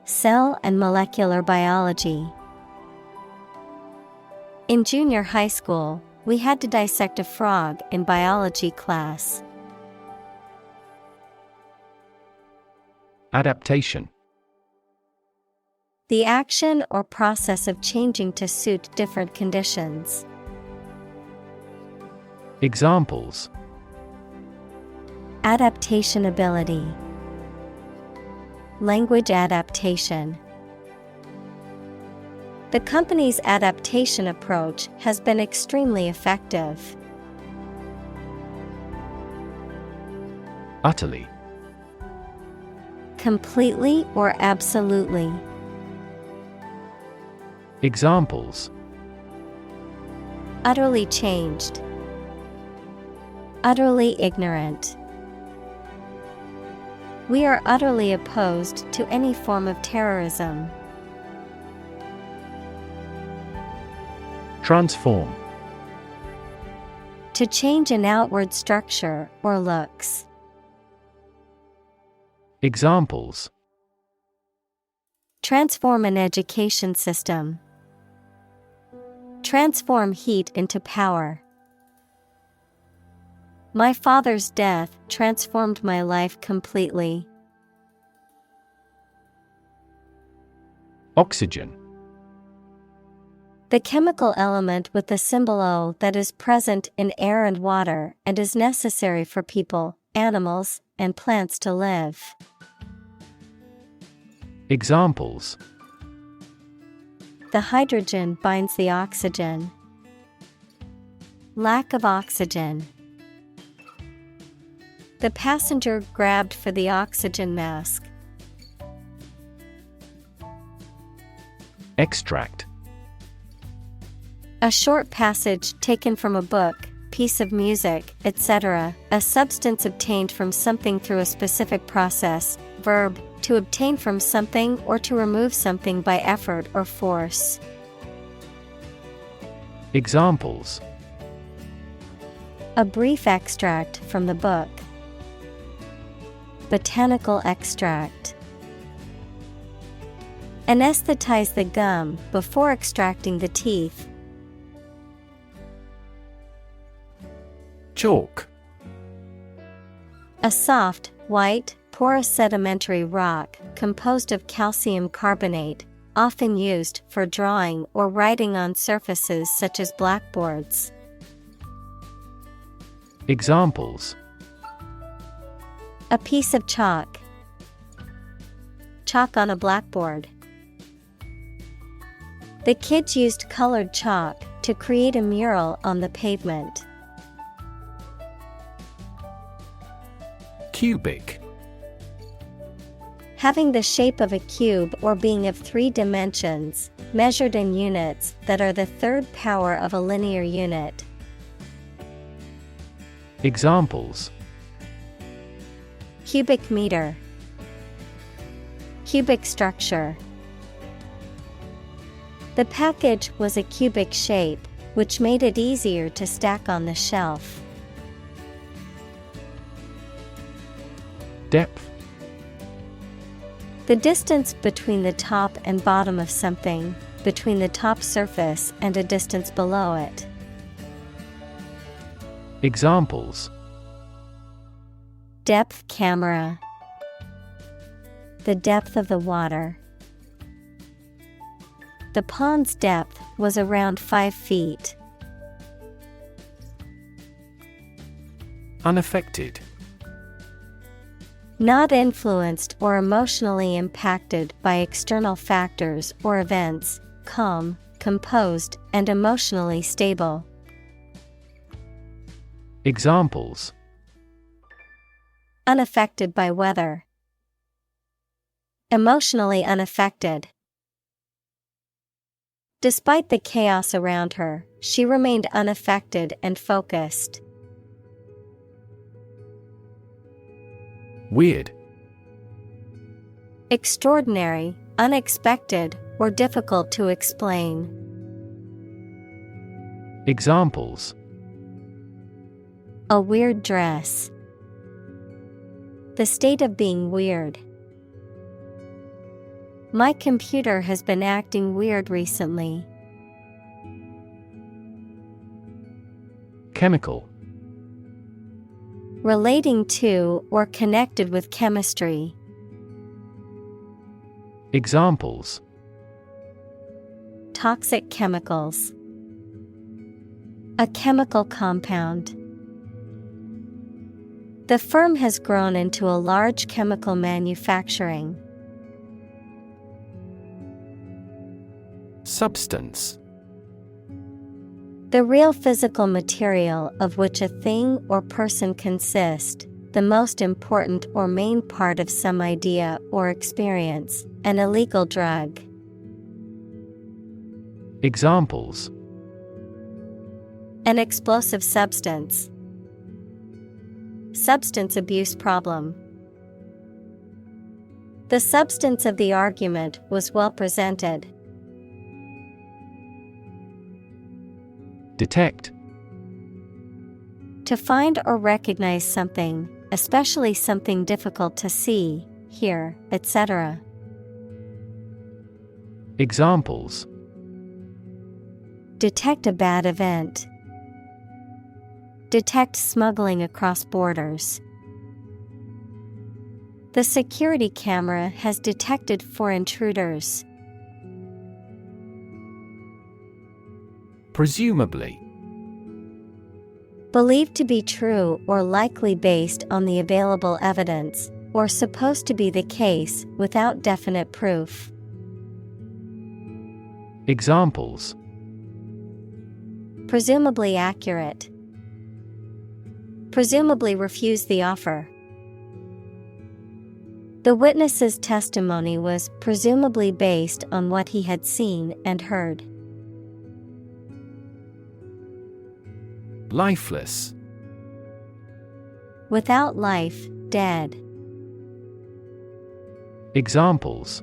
A: Cell and molecular biology. In junior high school, we had to dissect a frog in biology class.
B: Adaptation.
A: The action or process of changing to suit different conditions.
B: Examples:
A: adaptation ability. Language adaptation. The company's adaptation approach has been extremely effective.
B: Utterly.
A: Completely or absolutely.
B: Examples:
A: utterly changed. Utterly ignorant. We are utterly opposed to any form of terrorism.
B: Transform.
A: To change an outward structure or looks.
B: Examples:
A: transform an education system. Transform heat into power. My father's death transformed my life completely.
B: Oxygen.
A: The chemical element with the symbol O that is present in air and water and is necessary for people, animals, and plants to live.
B: Examples:
A: The hydrogen binds the oxygen. Lack of oxygen. The passenger grabbed for the oxygen mask.
B: Extract:
A: A short passage taken from a book, piece of music, etc., a substance obtained from something through a specific process. Verb, to obtain from something or to remove something by effort or force.
B: Examples:
A: A brief extract from the book. Botanical extract. Anesthetize the gum before extracting the teeth.
B: Chalk:
A: A soft, white, porous sedimentary rock composed of calcium carbonate, often used for drawing or writing on surfaces such as blackboards.
B: Examples:
A: A piece of chalk. Chalk on a blackboard. The kids used colored chalk to create a mural on the pavement.
B: Cubic:
A: Having the shape of a cube or being of 3 dimensions, measured in units that are the third power of a linear unit.
B: Examples:
A: Cubic meter. Cubic structure. The package was a cubic shape, which made it easier to stack on the shelf.
B: Depth:
A: The distance between the top and bottom of something, between the top surface and a distance below it.
B: Examples:
A: Depth camera. The depth of the water. The pond's depth was around 5 feet.
B: Unaffected:
A: Not influenced or emotionally impacted by external factors or events, calm, composed, and emotionally stable.
B: Examples:
A: Unaffected by weather. Emotionally unaffected. Despite the chaos around her, she remained unaffected and focused.
B: Weird:
A: Extraordinary, unexpected, or difficult to explain.
B: Examples:
A: A weird dress. The state of being weird. My computer has been acting weird recently.
B: Chemical:
A: Relating to or connected with chemistry.
B: Examples:
A: Toxic chemicals. A chemical compound. The firm has grown into a large chemical manufacturing.
B: Substance:
A: The real physical material of which a thing or person consist, the most important or main part of some idea or experience, an illegal drug.
B: Examples:
A: An explosive substance. Substance abuse problem. The substance of the argument was well presented.
B: Detect:
A: To find or recognize something, especially something difficult to see, hear, etc.
B: Examples:
A: Detect a bad event. Detect smuggling across borders. The security camera has detected 4 intruders.
B: Presumably.
A: Believed to be true or likely based on the available evidence, or supposed to be the case without definite proof.
B: Examples:
A: Presumably accurate. Presumably refuse the offer. The witness's testimony was presumably based on what he had seen and heard.
B: Lifeless.
A: Without life, dead.
B: Examples: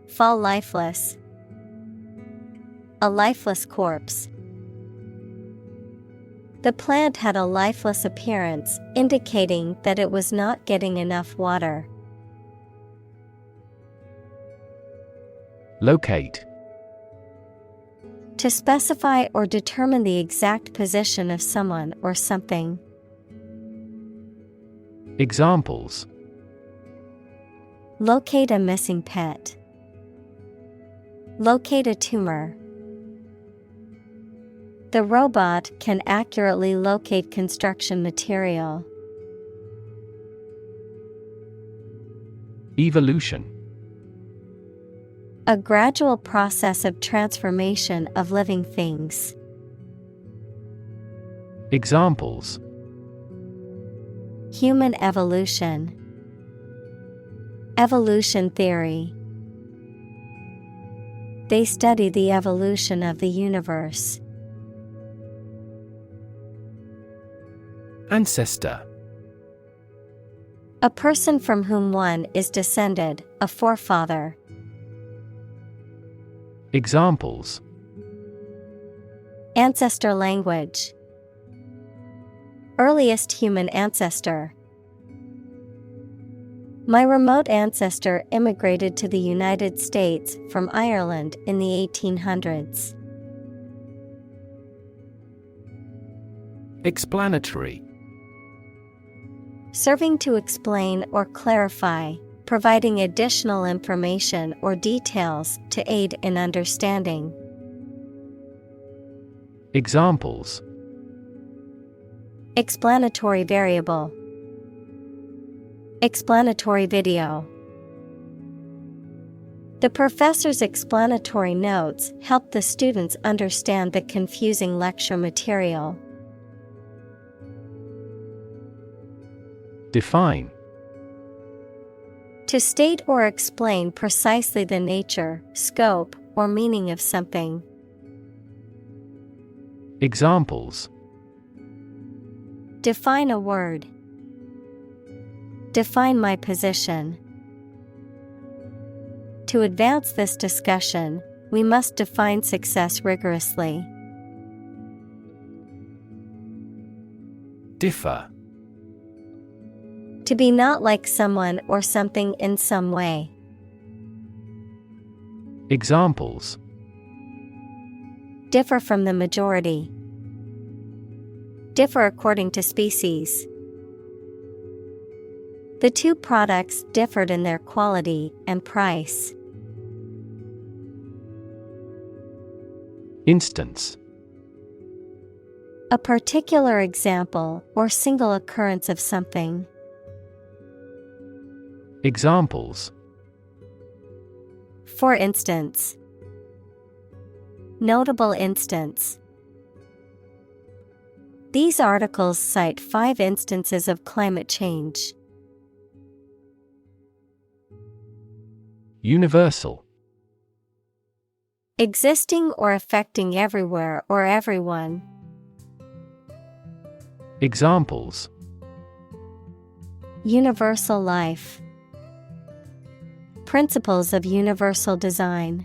A: Fall lifeless. A lifeless corpse. The plant had a lifeless appearance, indicating that it was not getting enough water.
B: Locate.
A: To specify or determine the exact position of someone or something.
B: Examples:
A: Locate a missing pet. Locate a tumor. The robot can accurately locate construction material.
B: Evolution.
A: A gradual process of transformation of living things.
B: Examples:
A: Human evolution. Evolution theory. They study the evolution of the universe.
B: Ancestor.
A: A person from whom one is descended, a forefather.
B: Examples:
A: Ancestor language. Earliest human ancestor. My remote ancestor immigrated to the United States from Ireland in the 1800s.
B: Explanatory.
A: Serving to explain or clarify, providing additional information or details to aid in understanding.
B: Examples:
A: Explanatory variable. Explanatory video. The professor's explanatory notes helped the students understand the confusing lecture material.
B: Define.
A: To state or explain precisely the nature, scope, or meaning of something.
B: Examples:
A: Define a word. Define my position. To advance this discussion, we must define success rigorously.
B: Differ.
A: To be not like someone or something in some way.
B: Examples:
A: Differ from the majority. Differ according to species. The two products differed in their quality and price.
B: Instance.
A: A particular example or single occurrence of something.
B: Examples:
A: For instance. Notable instance. These articles cite 5 instances of climate change.
B: Universal.
A: Existing or affecting everywhere or everyone.
B: Examples:
A: Universal life. Principles of universal design.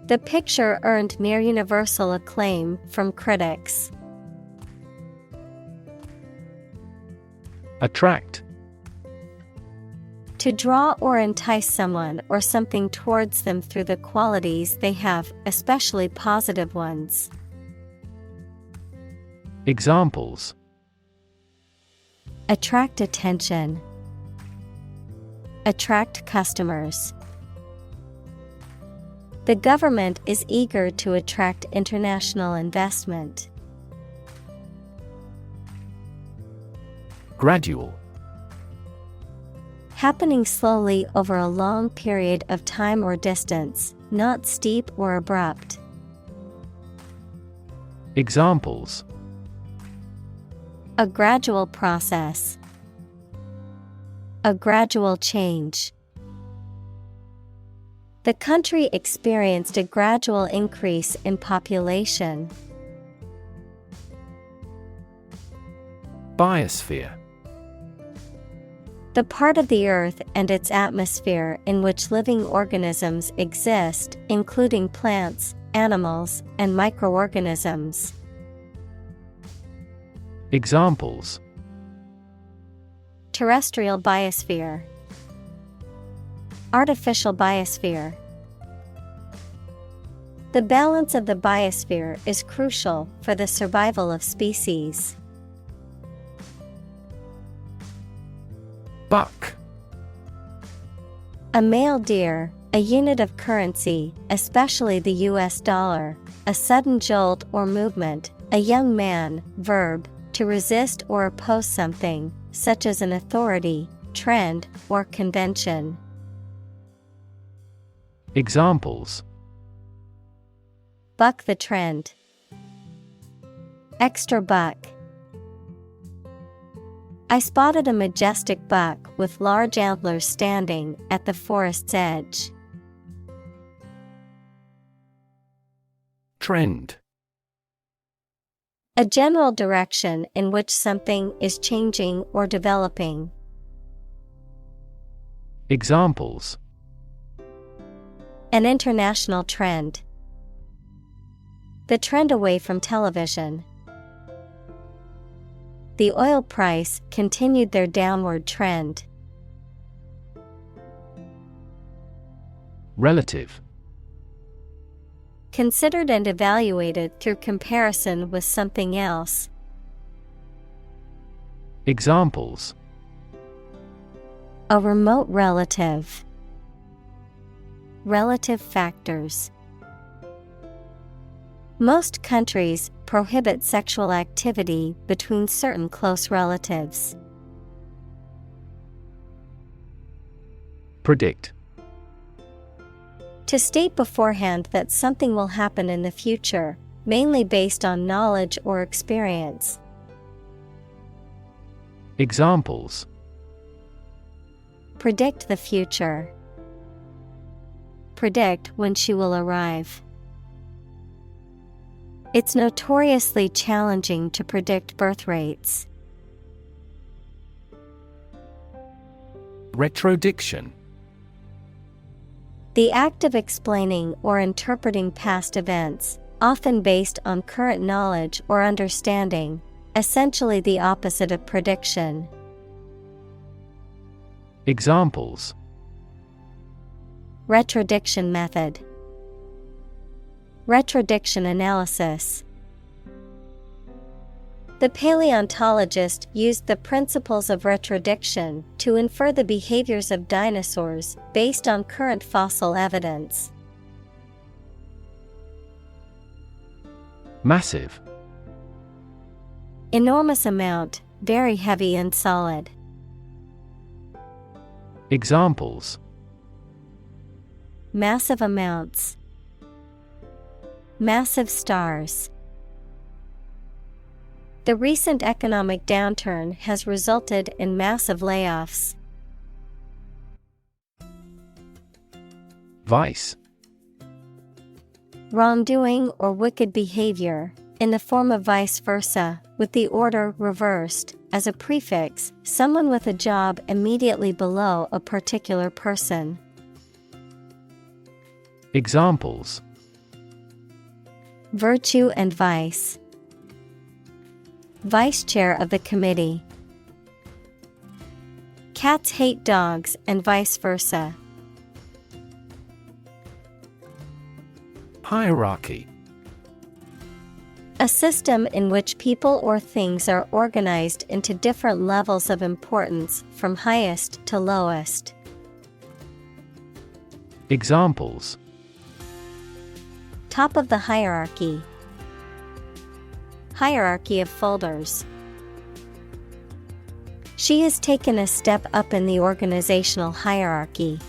A: The picture earned near universal acclaim from critics.
B: Attract.
A: To draw or entice someone or something towards them through the qualities they have, especially positive ones.
B: Examples:
A: Attract attention. Attract customers. The government is eager to attract international investment.
B: Gradual.
A: Happening slowly over a long period of time or distance, not steep or abrupt.
B: Examples:
A: A gradual process. A gradual change. The country experienced a gradual increase in population.
B: Biosphere.
A: The part of the Earth and its atmosphere in which living organisms exist, including plants, animals, and microorganisms.
B: Examples:
A: Terrestrial biosphere. Artificial biosphere. The balance of the biosphere is crucial for the survival of species.
B: Buck.
A: A male deer, a unit of currency, especially the US dollar, a sudden jolt or movement, a young man, verb, to resist or oppose something, such as an authority, trend, or convention.
B: Examples:
A: Buck the trend. Extra buck. I spotted a majestic buck with large antlers standing at the forest's edge.
B: Trend.
A: A general direction in which something is changing or developing.
B: Examples:
A: An international trend. The trend away from television. The oil price continued their downward trend.
B: Relative.
A: Considered and evaluated through comparison with something else.
B: Examples:
A: A remote relative. Relative factors. Most countries prohibit sexual activity between certain close relatives.
B: Predict.
A: To state beforehand that something will happen in the future, mainly based on knowledge or experience.
B: Examples:
A: Predict the future. Predict when she will arrive. It's notoriously challenging to predict birth rates.
B: Retrodiction.
A: The act of explaining or interpreting past events, often based on current knowledge or understanding, essentially the opposite of prediction.
B: Examples:
A: Retrodiction method. Retrodiction analysis. The paleontologist used the principles of retrodiction to infer the behaviors of dinosaurs based on current fossil evidence.
B: Massive.
A: Enormous amount, very heavy and solid.
B: Examples:
A: Massive amounts. Massive stars. The recent economic downturn has resulted in massive layoffs.
B: Vice.
A: Wrongdoing or wicked behavior, in the form of vice versa, with the order reversed, as a prefix, someone with a job immediately below a particular person.
B: Examples:
A: Virtue and vice. Vice chair of the committee. Cats hate dogs and vice versa.
B: Hierarchy.
A: A system in which people or things are organized into different levels of importance from highest to lowest.
B: Examples:
A: Top of the hierarchy. Hierarchy of folders. She has taken a step up in the organizational hierarchy.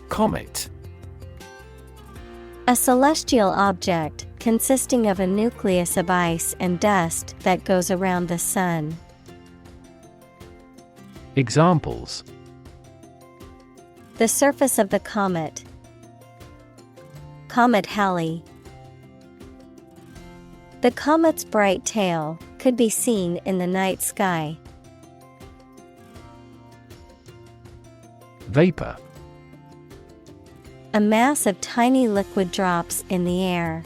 B: Comet.
A: A celestial object consisting of a nucleus of ice and dust that goes around the sun.
B: Examples:
A: The surface of the comet. Comet Halley. The comet's bright tail could be seen in the night sky.
B: Vapor.
A: A mass of tiny liquid drops in the air.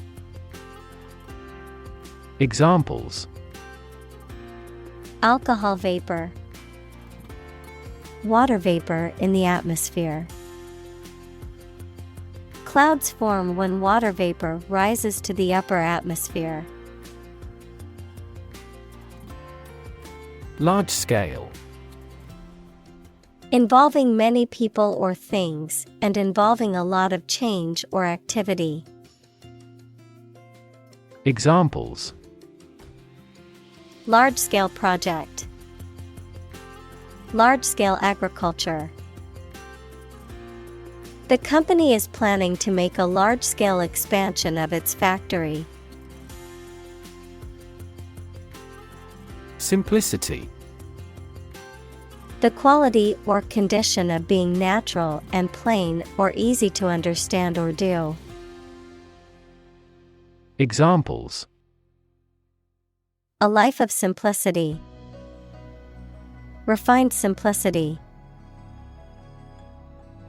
B: Examples:
A: Alcohol vapor. Water vapor in the atmosphere. Clouds form when water vapor rises to the upper atmosphere.
B: Large scale.
A: Involving many people or things, and involving a lot of change or activity.
B: Examples:
A: Large-scale project. Large-scale agriculture. The company is planning to make a large-scale expansion of its factory.
B: Simplicity.
A: The quality or condition of being natural and plain or easy to understand or do.
B: Examples:
A: A life of simplicity. Refined simplicity.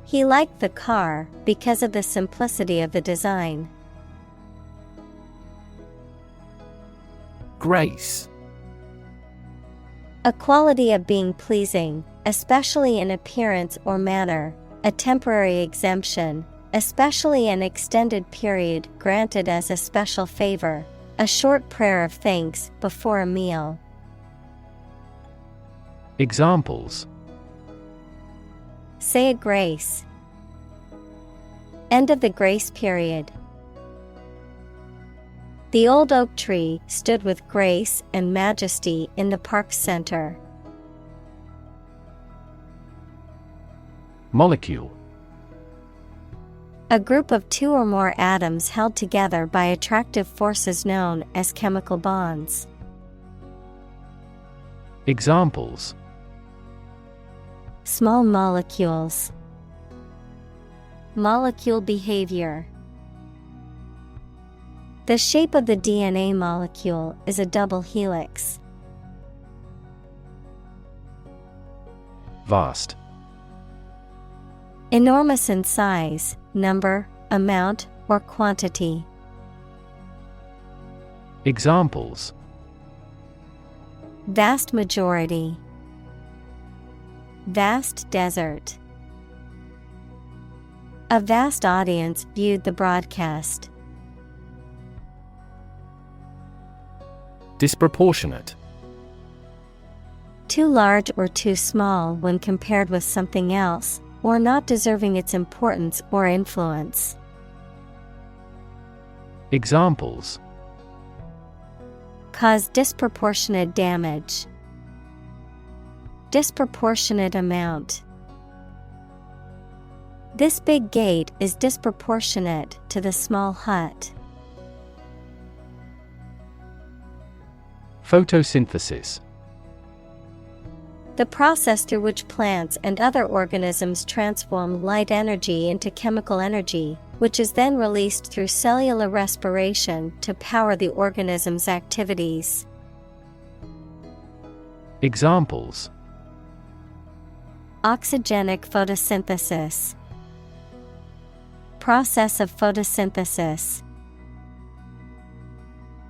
A: He liked the car because of the simplicity of the design.
B: Grace.
A: A quality of being pleasing, especially in appearance or manner, a temporary exemption, especially an extended period granted as a special favor, a short prayer of thanks before a meal.
B: Examples:
A: Say a grace. End of the grace period. The old oak tree stood with grace and majesty in the park's center.
B: Molecule.
A: A group of two or more atoms held together by attractive forces known as chemical bonds.
B: Examples:
A: Small molecules. Molecule behavior. The shape of the DNA molecule is a double helix.
B: Vast.
A: Enormous in size, number, amount, or quantity.
B: Examples:
A: Vast majority. Vast desert. A vast audience viewed the broadcast.
B: Disproportionate.
A: Too large or too small when compared with something else, or not deserving its importance or influence.
B: Examples:
A: Cause disproportionate damage. Disproportionate amount. This big gate is disproportionate to the small hut.
B: Photosynthesis.
A: The process through which plants and other organisms transform light energy into chemical energy, which is then released through cellular respiration to power the organism's activities.
B: Examples:
A: Oxygenic photosynthesis. Process of photosynthesis.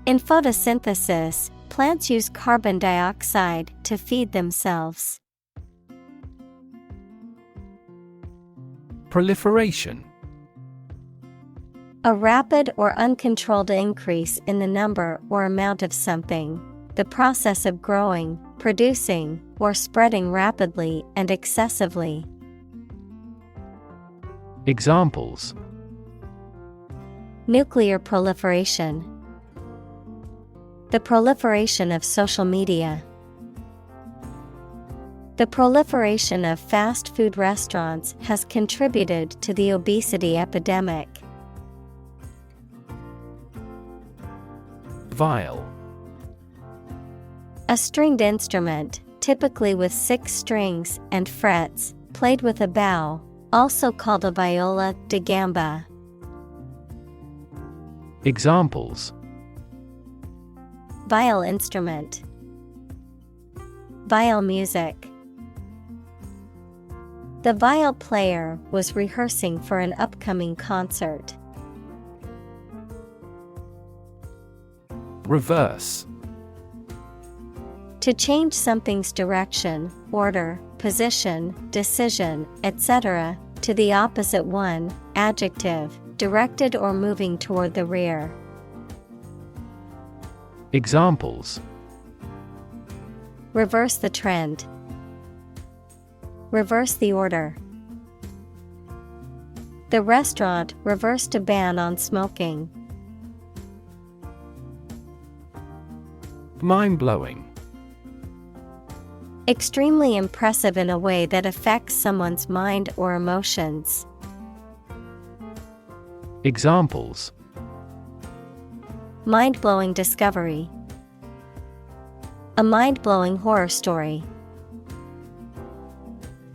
A: In photosynthesis, plants use carbon dioxide to feed themselves.
B: Proliferation.
A: A rapid or uncontrolled increase in the number or amount of something, the process of growing, producing, or spreading rapidly and excessively.
B: Examples:
A: nuclear proliferation, the proliferation of social media. The proliferation of fast food restaurants has contributed to the obesity epidemic.
B: Viol.
A: A stringed instrument, typically with 6 strings and frets, played with a bow, also called a viola da gamba.
B: Examples:
A: viol instrument, viol music. The viol player was rehearsing for an upcoming concert.
B: Reverse.
A: To change something's direction, order, position, decision, etc., to the opposite one, adjective, directed or moving toward the rear.
B: Examples:
A: reverse the trend, reverse the order. The restaurant reversed a ban on smoking.
B: Mind-blowing.
A: Extremely impressive in a way that affects someone's mind or emotions.
B: Examples:
A: mind-blowing discovery, a mind-blowing horror story.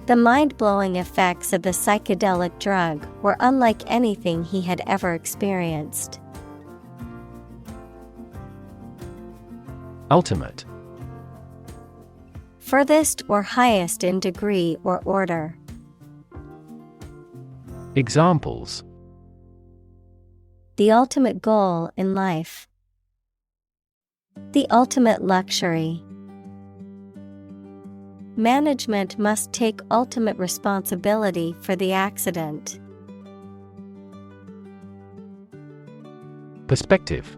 A: The mind-blowing effects of the psychedelic drug were unlike anything he had ever experienced.
B: Ultimate.
A: Furthest or highest in degree or order.
B: Examples:
A: the ultimate goal in life, the ultimate luxury. Management must take ultimate responsibility for the accident.
B: Perspective.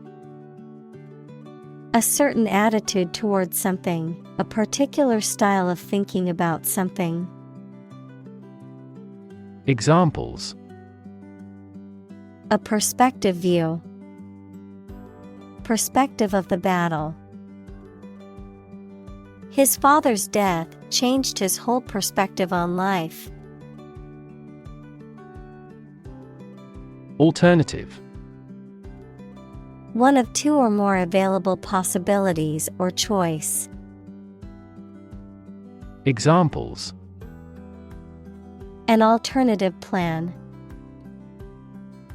A: A certain attitude towards something, a particular style of thinking about something.
B: Examples:
A: a perspective view, perspective of the battle. His father's death changed his whole perspective on life.
B: Alternative.
A: One of 2 or more available possibilities or choice.
B: Examples:
A: an alternative plan.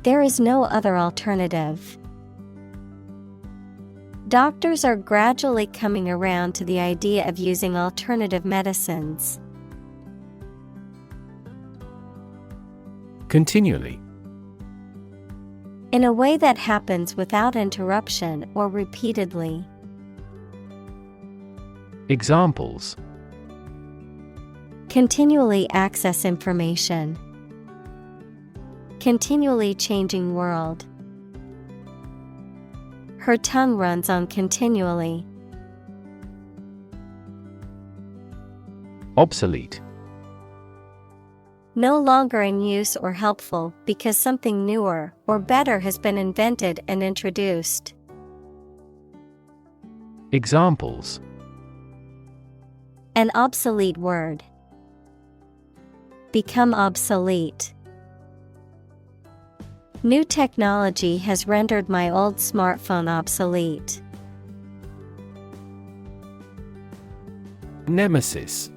A: There is no other alternative. Doctors are gradually coming around to the idea of using alternative medicines.
B: Continually.
A: In a way that happens without interruption or repeatedly.
B: Examples:
A: continually access information. Continually changing world. Her tongue runs on continually.
B: Obsolete.
A: No longer in use or helpful because something newer or better has been invented and introduced.
B: Examples:
A: an obsolete word. Become obsolete. New technology has rendered my old smartphone obsolete.
B: Nemesis.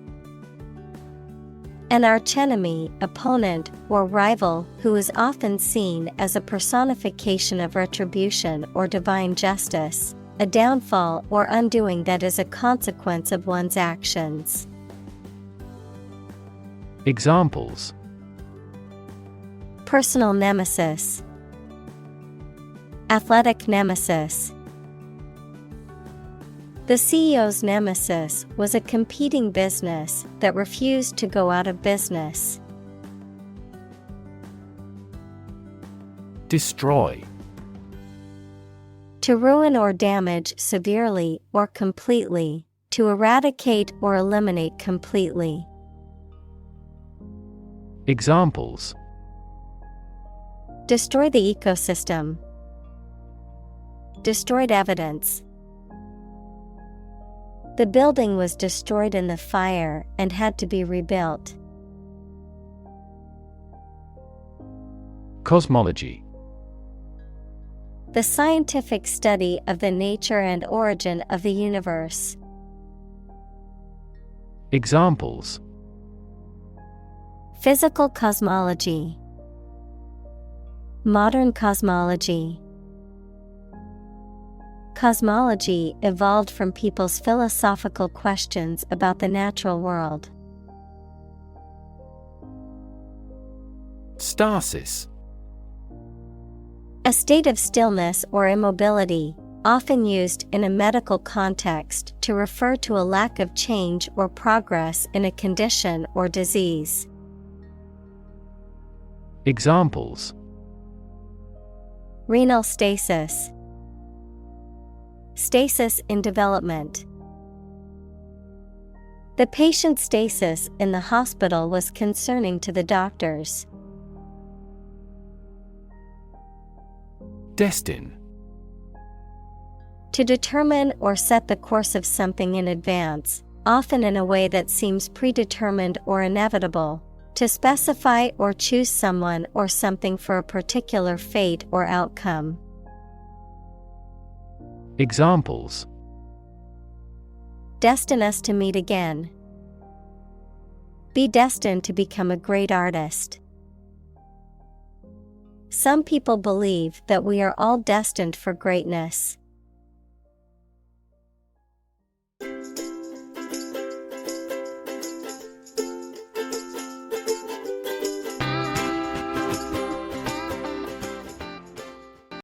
A: An archenemy, opponent, or rival who is often seen as a personification of retribution or divine justice, a downfall or undoing that is a consequence of one's actions.
B: Examples:
A: personal nemesis. Athletic nemesis. The CEO's nemesis was a competing business that refused to go out of business.
B: Destroy.
A: To ruin or damage severely or completely, to eradicate or eliminate completely.
B: Examples:
A: Destroy the ecosystem. Destroyed evidence. The building was destroyed in the fire and had to be rebuilt.
B: Cosmology.
A: The scientific study of the nature and origin of the universe.
B: Examples:
A: Physical cosmology. Modern cosmology. Cosmology evolved from people's philosophical questions about the natural world.
B: Stasis.
A: A state of stillness or immobility, often used in a medical context to refer to a lack of change or progress in a condition or disease.
B: Examples:
A: Renal stasis. Stasis in development. The patient's stasis in the hospital was concerning to the doctors.
B: Destine.
A: To determine or set the course of something in advance, often in a way that seems predetermined or inevitable. To specify or choose someone or something for a particular fate or outcome.
B: Examples:
A: Destine us to meet again. Be destined to become a great artist. Some people believe that we are all destined for greatness.